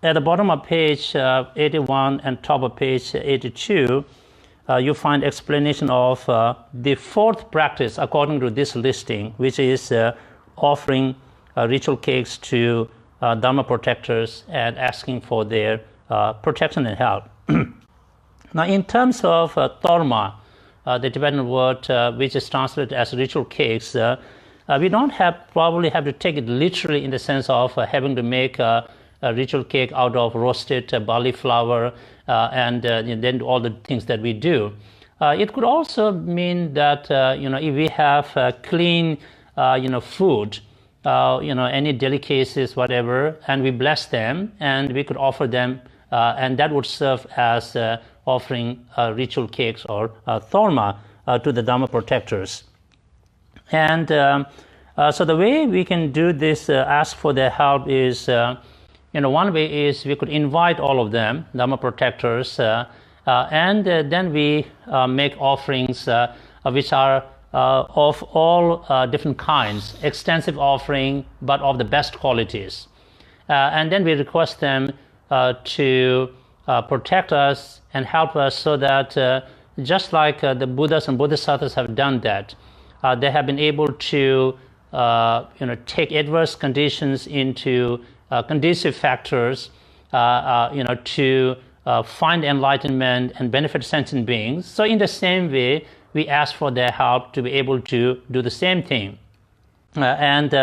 the bottom of page 81 and top of page 82, you find explanation of the fourth practice according to this listing, which is offering ritual cakes to Dharma protectors and asking for their protection and help. Now, in terms of Dharma, the Tibetan word which is translated as ritual cakes, we don't probably have to take it literally in the sense of having to make a ritual cake out of roasted barley flour and then all the things that we do. It could also mean that if we have clean food, any delicacies, whatever, and we bless them, and we could offer them, and that would serve as offering ritual cakes or Dharma to the Dharma protectors. And so the way we can do this, ask for their help, is one way is we could invite all of them, Dharma protectors, and then we make offerings which are of all different kinds, extensive offering, but of the best qualities. And then we request them to protect us and help us so that just like the Buddhas and Bodhisattvas have done that, they have been able to take adverse conditions into conducive factors to find enlightenment and benefit sentient beings. So in the same way, we ask for their help to be able to do the same thing. And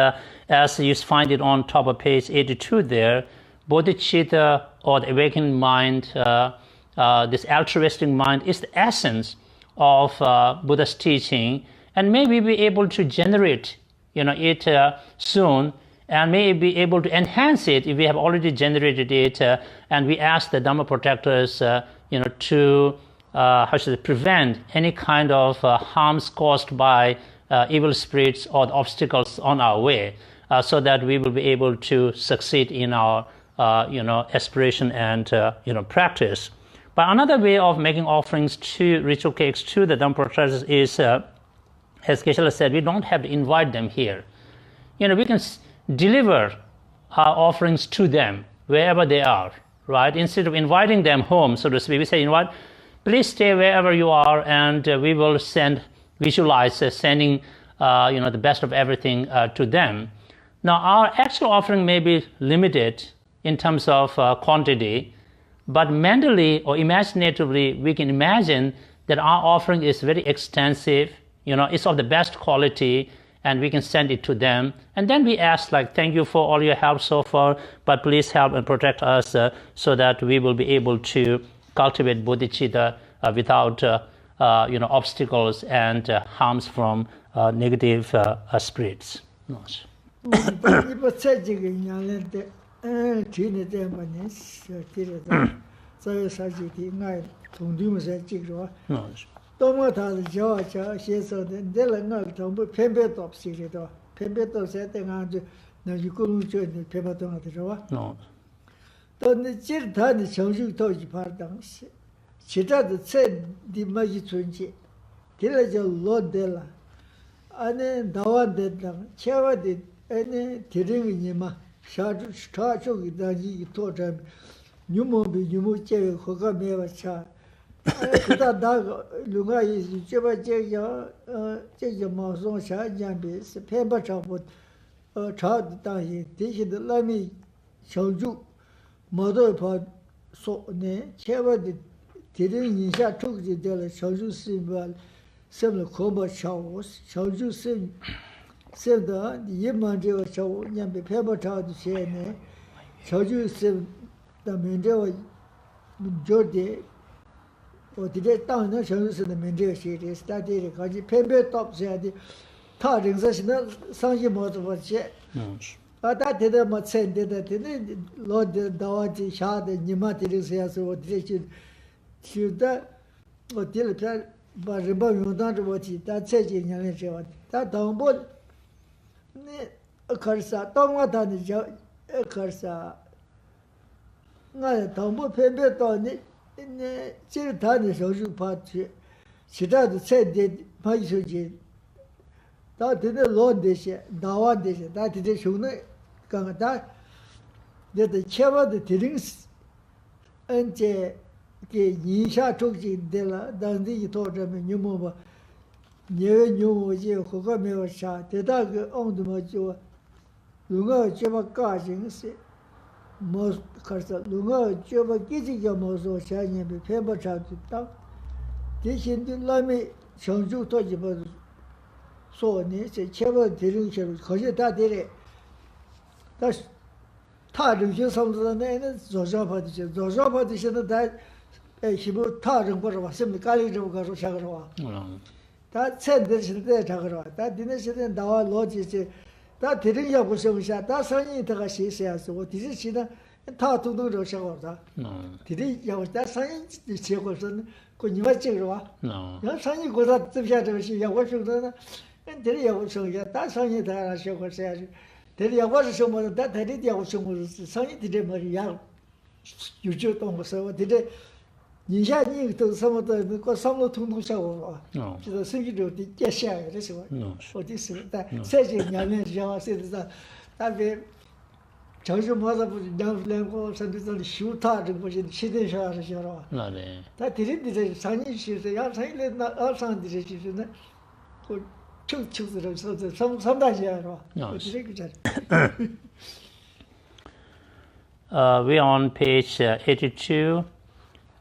as you find it on top of page 82 there, bodhicitta, or the awakened mind, this altruistic mind, is the essence of Buddha's teaching, and may we be able to generate it soon, and may be able to enhance it if we have already generated it, and we ask the Dhamma protectors to prevent any kind of harms caused by evil spirits or obstacles on our way, so that we will be able to succeed in our aspiration and practice. But another way of making offerings to ritual cakes to the Dhamma protectors is, as Geshe said, we don't have to invite them here. We can deliver our offerings to them wherever they are, right? Instead of inviting them home, so to speak, we say, please stay wherever you are, and we will visualize sending the best of everything to them. Now, our actual offering may be limited in terms of quantity, but mentally or imaginatively, we can imagine that our offering is very extensive, it's of the best quality, and we can send it to them. And then we ask, thank you for all your help so far, but please help and protect us so that we will be able to cultivate bodhicitta without obstacles and harms from negative spirits. 정신 맞아 보지 양술랭고 선들들 쉬우타 좀 보지 시대샤를 싫어. 네. 다 들이들이 산이 쉬서 야 산이래 나 알산들이 쉬서네. 그 축축들을 서서 삼다지야로. 그들이 그자. We're on page 82,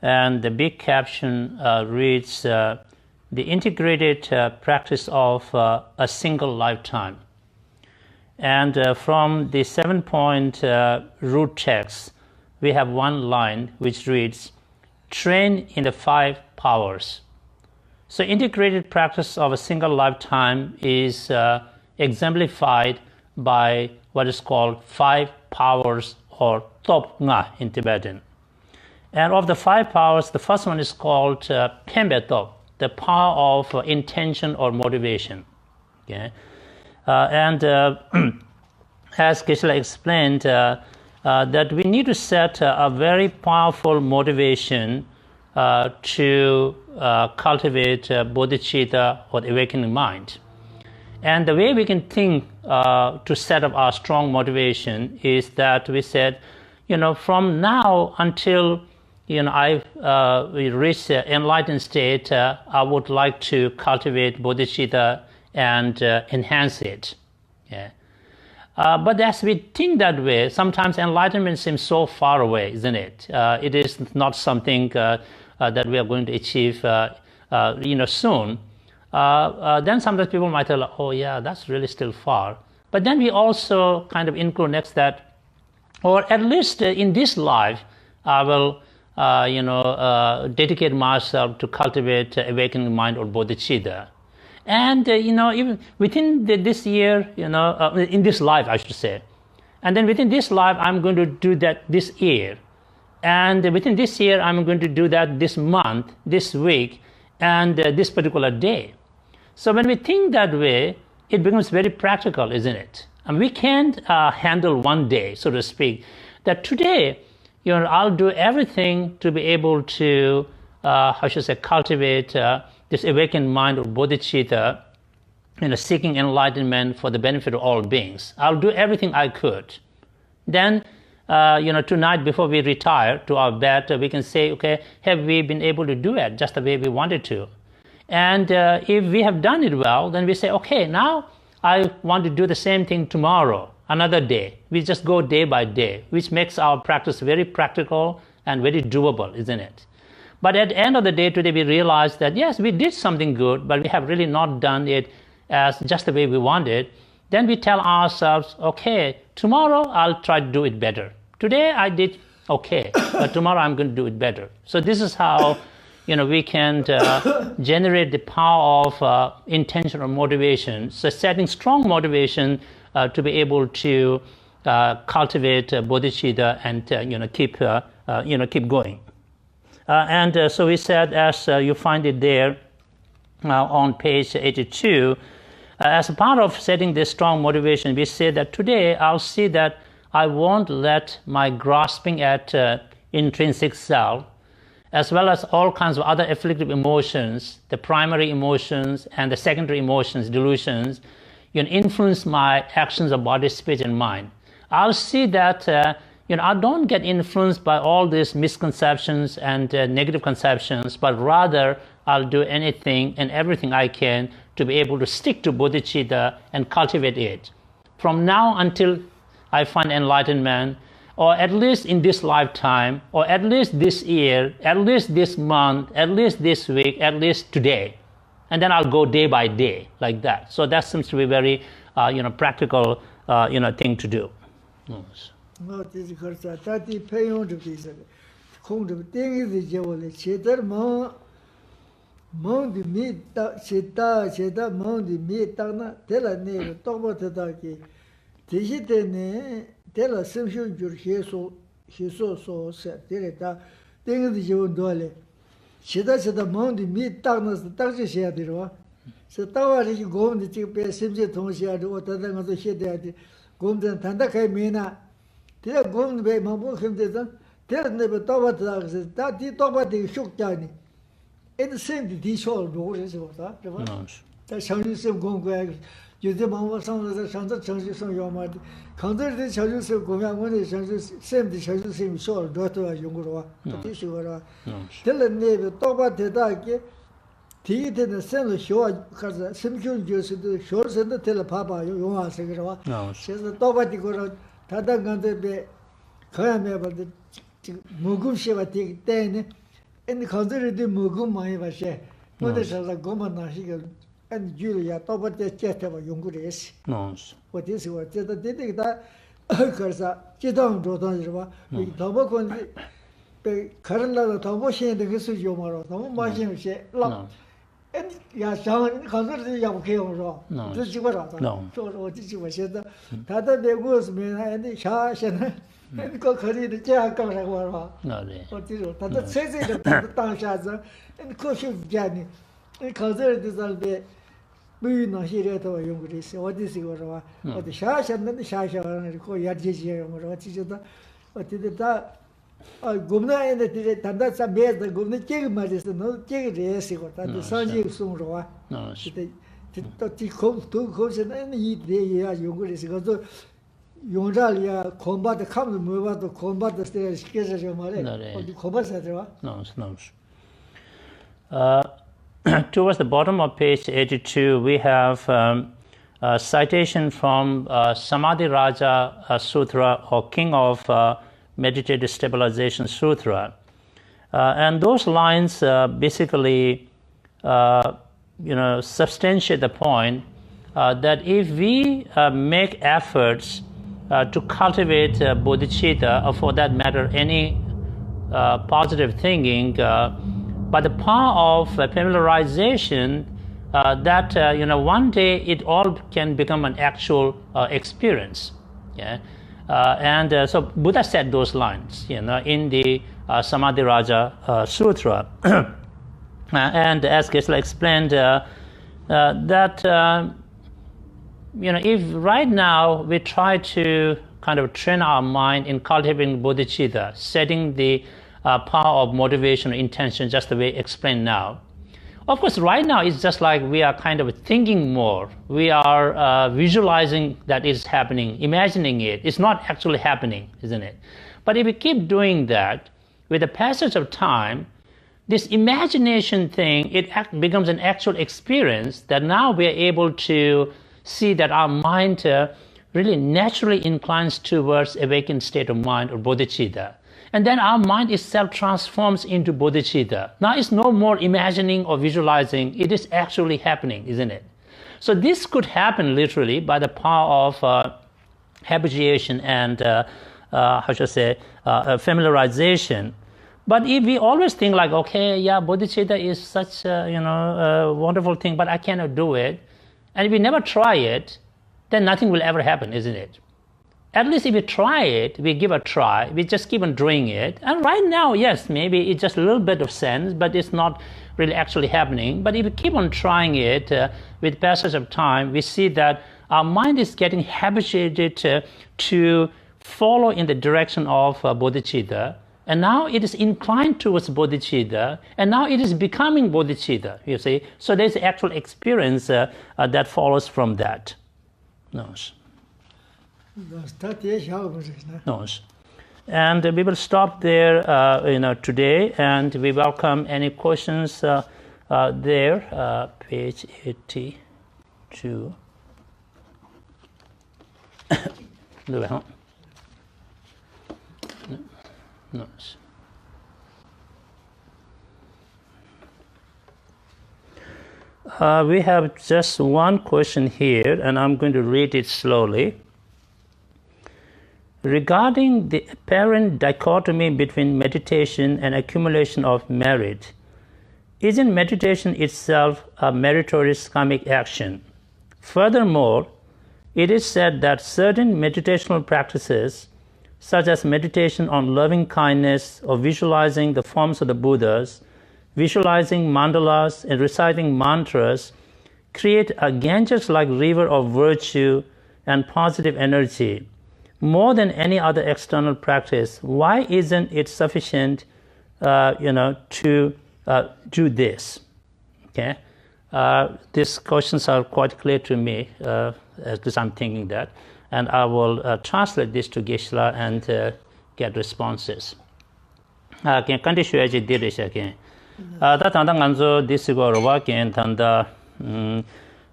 and the big caption reads, the integrated practice of a single lifetime. And from the 7-point root text, we have one line which reads, train in the 5 powers. So integrated practice of a single lifetime is exemplified by what is called 5 powers, or Thubten in Tibetan. And of the 5 powers, the first one is called Pembe Thop, the power of intention or motivation. Okay? And as Geshe explained, that we need to set a very powerful motivation to cultivate bodhicitta or awakening mind. And the way we can think to set up our strong motivation is that we said, from now until we reach the enlightened state, I would like to cultivate bodhicitta and enhance it. Yeah. But as we think that way, sometimes enlightenment seems so far away, isn't it? It is not something that we are going to achieve, soon. Then sometimes people might tell, oh yeah, that's really still far. But then we also kind of include next that, or at least in this life, I will, dedicate myself to cultivate awakening mind or bodhicitta. And, even within this year, in this life, I should say. And then within this life, I'm going to do that this year. And within this year, I'm going to do that this month, this week, and this particular day. So when we think that way, it becomes very practical, isn't it? And we can't handle one day, so to speak, that today, I'll do everything to be able to, cultivate this awakened mind or bodhicitta, seeking enlightenment for the benefit of all beings. I'll do everything I could. Then, tonight before we retire to our bed, we can say, okay, have we been able to do it just the way we wanted to? And if we have done it well, then we say, okay, now I want to do the same thing tomorrow, another day. We just go day by day, which makes our practice very practical and very doable, isn't it? But at the end of the day today, we realize that, yes, we did something good, but we have really not done it as just the way we wanted. Then we tell ourselves, okay, tomorrow I'll try to do it better. Today I did okay, but tomorrow I'm going to do it better. So this is how we can generate the power of intention or motivation. So setting strong motivation to be able to cultivate bodhicitta and keep going. So we said, as you find it there on page 82, as a part of setting this strong motivation, we say that today I'll see that I won't let my grasping at intrinsic self, as well as all kinds of other afflictive emotions, the primary emotions and the secondary emotions, delusions, influence my actions of body, speech, and mind. I'll see that I don't get influenced by all these misconceptions and negative conceptions, but rather I'll do anything and everything I can to be able to stick to bodhicitta and cultivate it. From now until I find enlightenment, or at least in this lifetime, or at least this year, at least this month, at least this week, at least today. And then I'll go day by day like that. So that seems to be very, practical, thing to do. Yes. Tela simshu jur hiso so se direta ding di jo dole chida mondi mi tagna tagje sia dirwa se tawari gom di chi pe simje thong sia do ta da ngo se de gom den tanda kai mina te gom be ma bo khim de dan te ne be tawa ta se ta di tawa de shuk ta ni en sim di shol do se so ta ta shang sim gom go 有的忙我上了上这城市上要嘛的，抗这的城市是公园我的城市什么的城市是小多都要用过了吧，都是过了。这了那个到把的大给，第一天的生了小还是什么就是的小生的得了爸爸用啊这个是吧？现在到把的过了，他当刚这边，好像没把的这个木工些吧的带呢，你抗这的木工嘛也把些，我的是那我们那些个。按距离呀，到不得接他吧，用过这些。我这是我觉得这个他，可是这当做当是吧？他不管的，被客人来了，他不现在个手机嘛了，他不马上些了。哎，呀，像很多人也不开用是吧？这几个啥子？说我这几个现在，他在那我是没那那啥现在，那个客人的这样搞啥我是吧？我这种，他这这个当下子，那可惜家呢，那靠这的在那边。没有那些人都用过这些，我的是我说，我的下那下可以这些，我说其实他，我觉得他，我们那的他在别的我们这个嘛就是那这个这些个，他的上级送说啊，是的，这都是那一点也要用过这些个做，用这里啊，恐怕的看不没法都恐怕的是给这什么嘞，我的恐怕是吧？Towards the bottom of page 82, we have a citation from Samadhi Raja Sutra, or King of Meditative Stabilization Sutra. And those lines basically, substantiate the point that if we make efforts to cultivate bodhicitta, or for that matter, any positive thinking, by the power of familiarization, that one day it all can become an actual experience. Yeah, so Buddha said those lines, in the Samadhi Raja Sutra, and as Geshe explained, that if right now we try to kind of train our mind in cultivating bodhicitta, setting the power of motivation or intention, just the way explained now. Of course, right now it's just like we are kind of thinking more. We are visualizing that it's happening, imagining it. It's not actually happening, isn't it? But if we keep doing that, with the passage of time, this imagination thing, it becomes an actual experience that now we are able to see that our mind really naturally inclines towards awakened state of mind or bodhicitta. And then our mind itself transforms into bodhicitta. Now it's no more imagining or visualizing, it is actually happening, isn't it? So this could happen literally by the power of habituation and, familiarization. But if we always think like, okay, yeah, bodhicitta is such a wonderful thing, but I cannot do it, and if we never try it, then nothing will ever happen, isn't it? At least if we try it, we give a try, we just keep on doing it. And right now, yes, maybe it's just a little bit of sense, but it's not really actually happening. But if we keep on trying it, with passage of time, we see that our mind is getting habituated to follow in the direction of bodhicitta. And now it is inclined towards bodhicitta, and now it is becoming bodhicitta, you see. So there's actual experience that follows from that. No. And we will stop there today, and we welcome any questions there, page 82. No. We have just one question here, and I'm going to read it slowly. Regarding the apparent dichotomy between meditation and accumulation of merit, isn't meditation itself a meritorious karmic action? Furthermore, it is said that certain meditational practices, such as meditation on loving kindness or visualizing the forms of the Buddhas, visualizing mandalas and reciting mantras, create a Ganges-like river of virtue and positive energy. More than any other external practice, why isn't it sufficient, to do this? Okay, these questions are quite clear to me, at least I'm thinking that, and I will translate this to Geshe and get responses. Kandi shuyaji dirisha ke. Da tanda nganzo disigo rwa ke tanda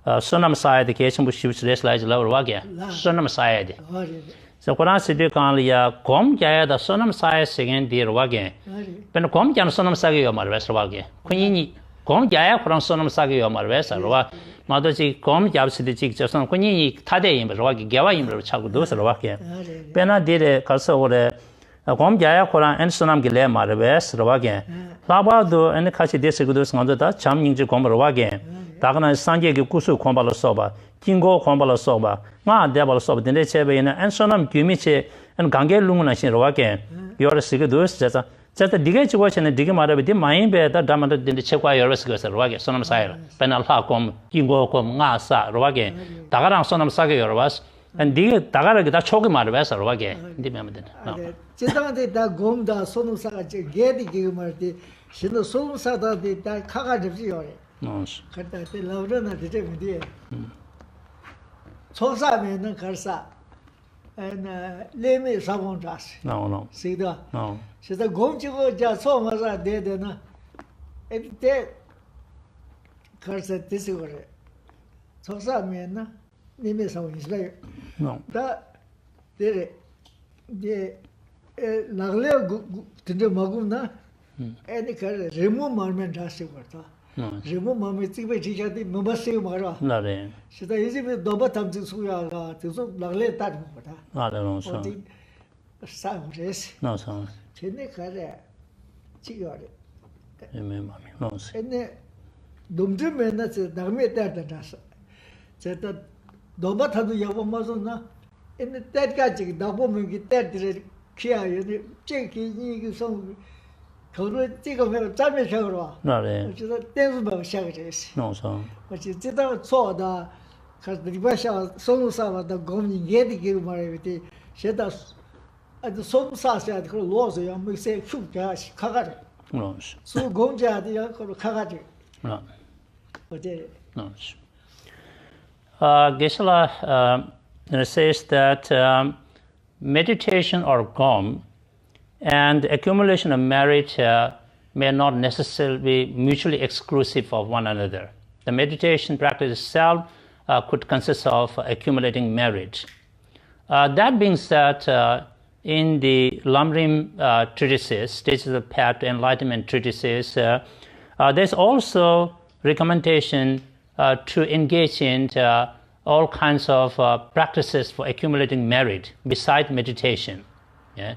sonam sayade ke chimbu shivs reslaj la rwa ke. Sonam sayade. So Quran siddhi kan liya kom kya da sonam sayade segen di rwa ke. Pen kom kya sonam sage yo mar ves rwa ke. Kunyi kom kya Quran sonam sage yo mar ves rwa. Mado ji kom kya siddhi chik chason kunyi thade yim rwa ke gyawa yim rwa chagu dos rwa ke. Pena dire kalsa ore Kom jaya Quran and sonam gile marves rawage. Labado and kachi desigudus nganda cham ningji kom rawage. Dagna sanje gi kusu kombalo soba. Kingo kombalo soba. Ma debal soba dinde chebe ina and sonam gyumiche and gange lungna shin rawage. Yor sigudus jata. Jata dige chiwa chene dige marabe di main be da damanda dinde chekwa yorves gus rawage sonam saira. Penal ha kom kingo kom nga sa rawage. Dagarang sonam sage yorwas. And dige dagarage da chogi marves rawage. Ndi memden. 지당한테 다 곰다 손우사가 게디 기금할때 신도 손우사다데 다 카가 접지요. 그때 때 라우르나 되게 문제. 초사면은 갈사. 레메 사본자스. No. 시다. No. 시다 곰지고 자 소마사 되되나. 에때 갈사 되시고래. 초사면은 레메 사본이스래. No. 다 되래. 이제 나글레 근데 먹으나 애니 그 레모 마면 다시 버터 레모 마면 찍베 지자디 넘버세 말아 나래 시다 이제 넘버 탐지 수야가 계속 나글레 따는 거다 나래로 어디 사우레스 노서 제네 가래 지겨래 에메 마미 노서 애네 넘드면나 저 나메 따다다서 제가 넘버 타도 여보 맞었나 애네 때까지 나보면 기 때들이 키야요. 저기 성 거로 찍으면 잠에 저러. 나래 그래서 댄스만 시작했지. 노서 그래서 지다错的 그래서 리바샤 손우사마다 고민 얘기 말이지. 제가 아주 손우사셔야 그 로서 양 뭐세 흉가 가가지. 노서 수 공자들이 그 가가지. 어제 노서 Geshe says that meditation or gom and accumulation of merit may not necessarily be mutually exclusive of one another. The meditation practice itself could consist of accumulating merit. That being said, in the Lamrim treatises, Stages of the Path to Enlightenment treatises, there's also recommendation to engage in all kinds of practices for accumulating merit beside meditation. Yeah?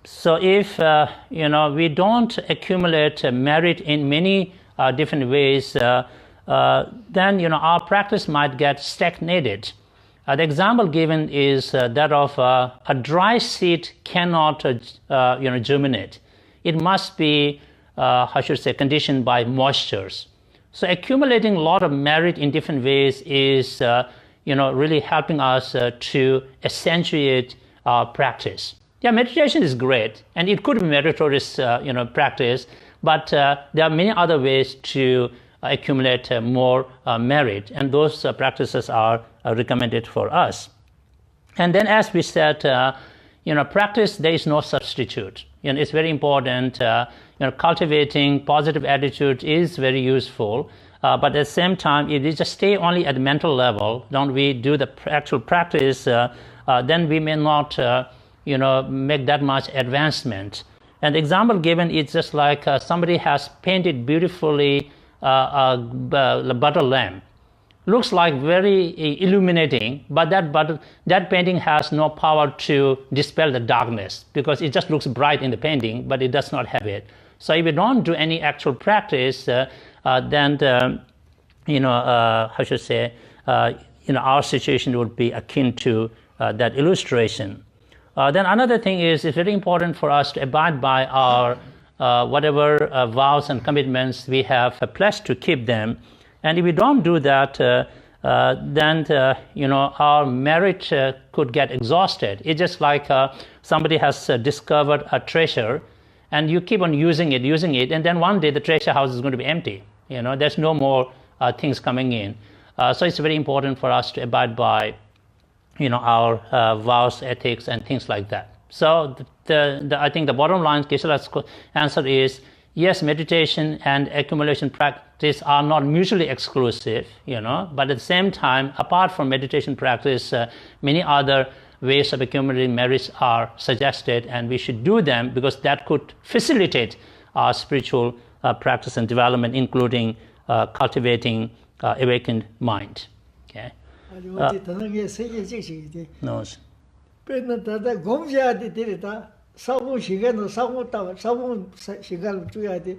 So if we don't accumulate merit in many different ways, then our practice might get stagnated. The example given is that of a dry seed cannot germinate. It must be conditioned by moistures. So accumulating a lot of merit in different ways is, really helping us to accentuate our practice. Yeah, meditation is great, and it could be meritorious, practice, but there are many other ways to accumulate more merit, and those practices are recommended for us. And then, as we said, practice, there is no substitute. It's very important. Cultivating positive attitude is very useful, but at the same time, if we just stay only at the mental level, don't we do the actual practice, then we may not, make that much advancement. And the example given is just like somebody has painted beautifully a butter lamp. Looks like very illuminating, but that painting has no power to dispel the darkness because it just looks bright in the painting, but it does not have it. So if we don't do any actual practice, then our situation would be akin to that illustration. Then another thing is, it's very important for us to abide by our whatever vows and commitments we have pledged to keep them. And if we don't do that, then our merit could get exhausted. It's just like somebody has discovered a treasure, and you keep on using it, and then one day the treasure house is going to be empty. There's no more things coming in. So it's very important for us to abide by, our vows, ethics, and things like that. So I think the bottom line, Geshe-la's answer is, yes, meditation and accumulation practice are not mutually exclusive, but at the same time, apart from meditation practice, many other ways of accumulating merits are suggested, and we should do them because that could facilitate our spiritual practice and development, including cultivating awakened mind. Okay. No. 사무 시간은 사무 시간을 줘야 돼.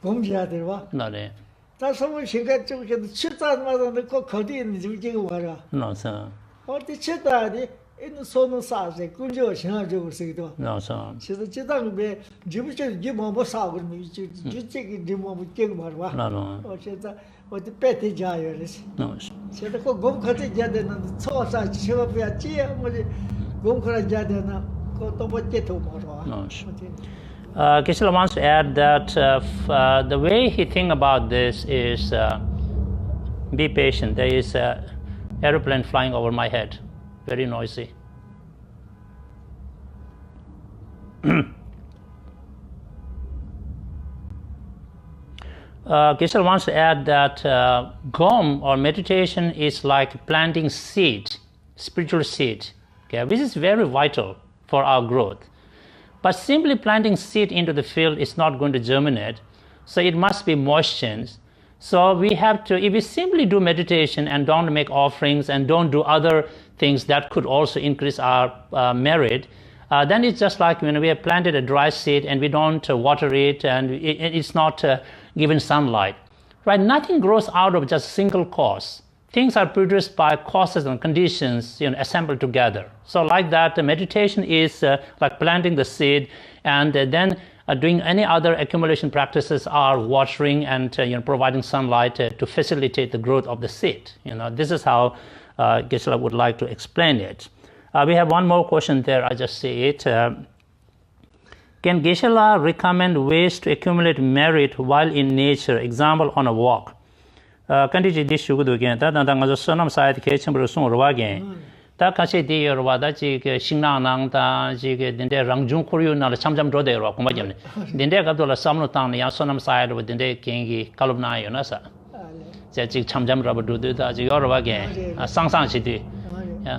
공부해야 돼 봐. 네. 다 사무 시간 쪽에도 치다마다 그 거기 있는 지금 와라. 노서. 어디 치다디 이 손은 사세 군저 신화적으로 쓰기도. 노서. 그래서 치다는 지부터 지뭐 사고 지지기 지뭐 깨고 말아. 나노. 어쨌다 어디 배트 자요 그래서. 노서. 그래서 그 공부하지 자되는 초사 지어봐야 지 뭐지 공부하지 자되는 Geshe wants to add that the way he thinks about this is be patient. There is an aeroplane flying over my head, very noisy. Geshe wants to add that Gom or meditation is like planting seed, spiritual seed, okay, which is very vital for our growth. But simply planting seed into the field is not going to germinate, so it must be moistened. So we have to, if we simply do meditation and don't make offerings and don't do other things that could also increase our merit, then it's just like when we have planted a dry seed and we don't water it and it's not given sunlight. Right? Nothing grows out of just a single cause. Things are produced by causes and conditions, assembled together. So like that, the meditation is like planting the seed, and then doing any other accumulation practices are watering and providing sunlight to facilitate the growth of the seed. This is how Geshe would like to explain it. We have one more question there. I just see it. Can Geshe recommend ways to accumulate merit while in nature? Example, on a walk. Kandiji di shugudu again, that ngazo sonam side kitchen brusung again. That kashi di yorwa that jig shinang da jig dinde rangjung kuryu na chamjam drode yorwa kumajam. Dinde gadola samno tang ya sonam side with dinde kingi kalubna yonasa. Jig chamjam rubber do that jig yorwa again. Sang sang shidi.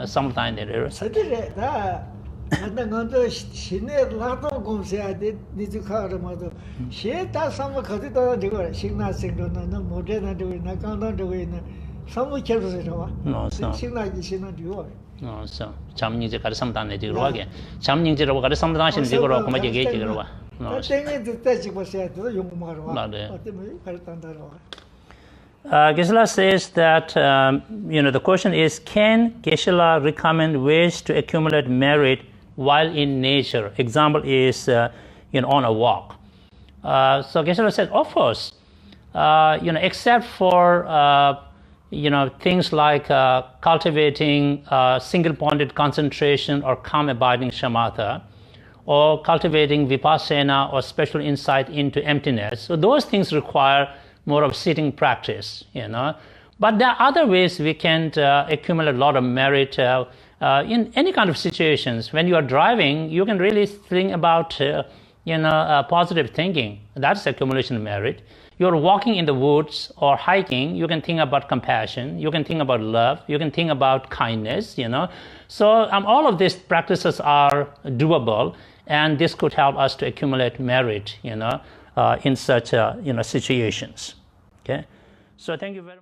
Sometime there. 나도 신내 라도 공세야 돼 니즈카르마도 시에다 삼을 거기다 저거 신나생도는 모델나 저거 나 강도 저거 있는 삼을 켜서 봐. 신나기 신나디요. So 잠닝제 가르 삼단에 지로 하게. 잠닝제로 가르 삼단신 지로 kuma je ge 지로 봐. 땡에 듣다지 보세요. 용마로 와. 네. 어때 가르 단다로 Geshe says that, the question is, can Geshe recommend ways to accumulate merit while in nature? Example is, on a walk. So Geshe said, of course, except for, things like cultivating single-pointed concentration or calm abiding shamatha, or cultivating vipassana or special insight into emptiness. So those things require more of sitting practice, But there are other ways we can accumulate a lot of merit in any kind of situations. When you are driving, you can really think about, positive thinking. That's accumulation of merit. You're walking in the woods or hiking, you can think about compassion, you can think about love, you can think about kindness, So all of these practices are doable, and this could help us to accumulate merit, in such situations. Okay, so thank you very much.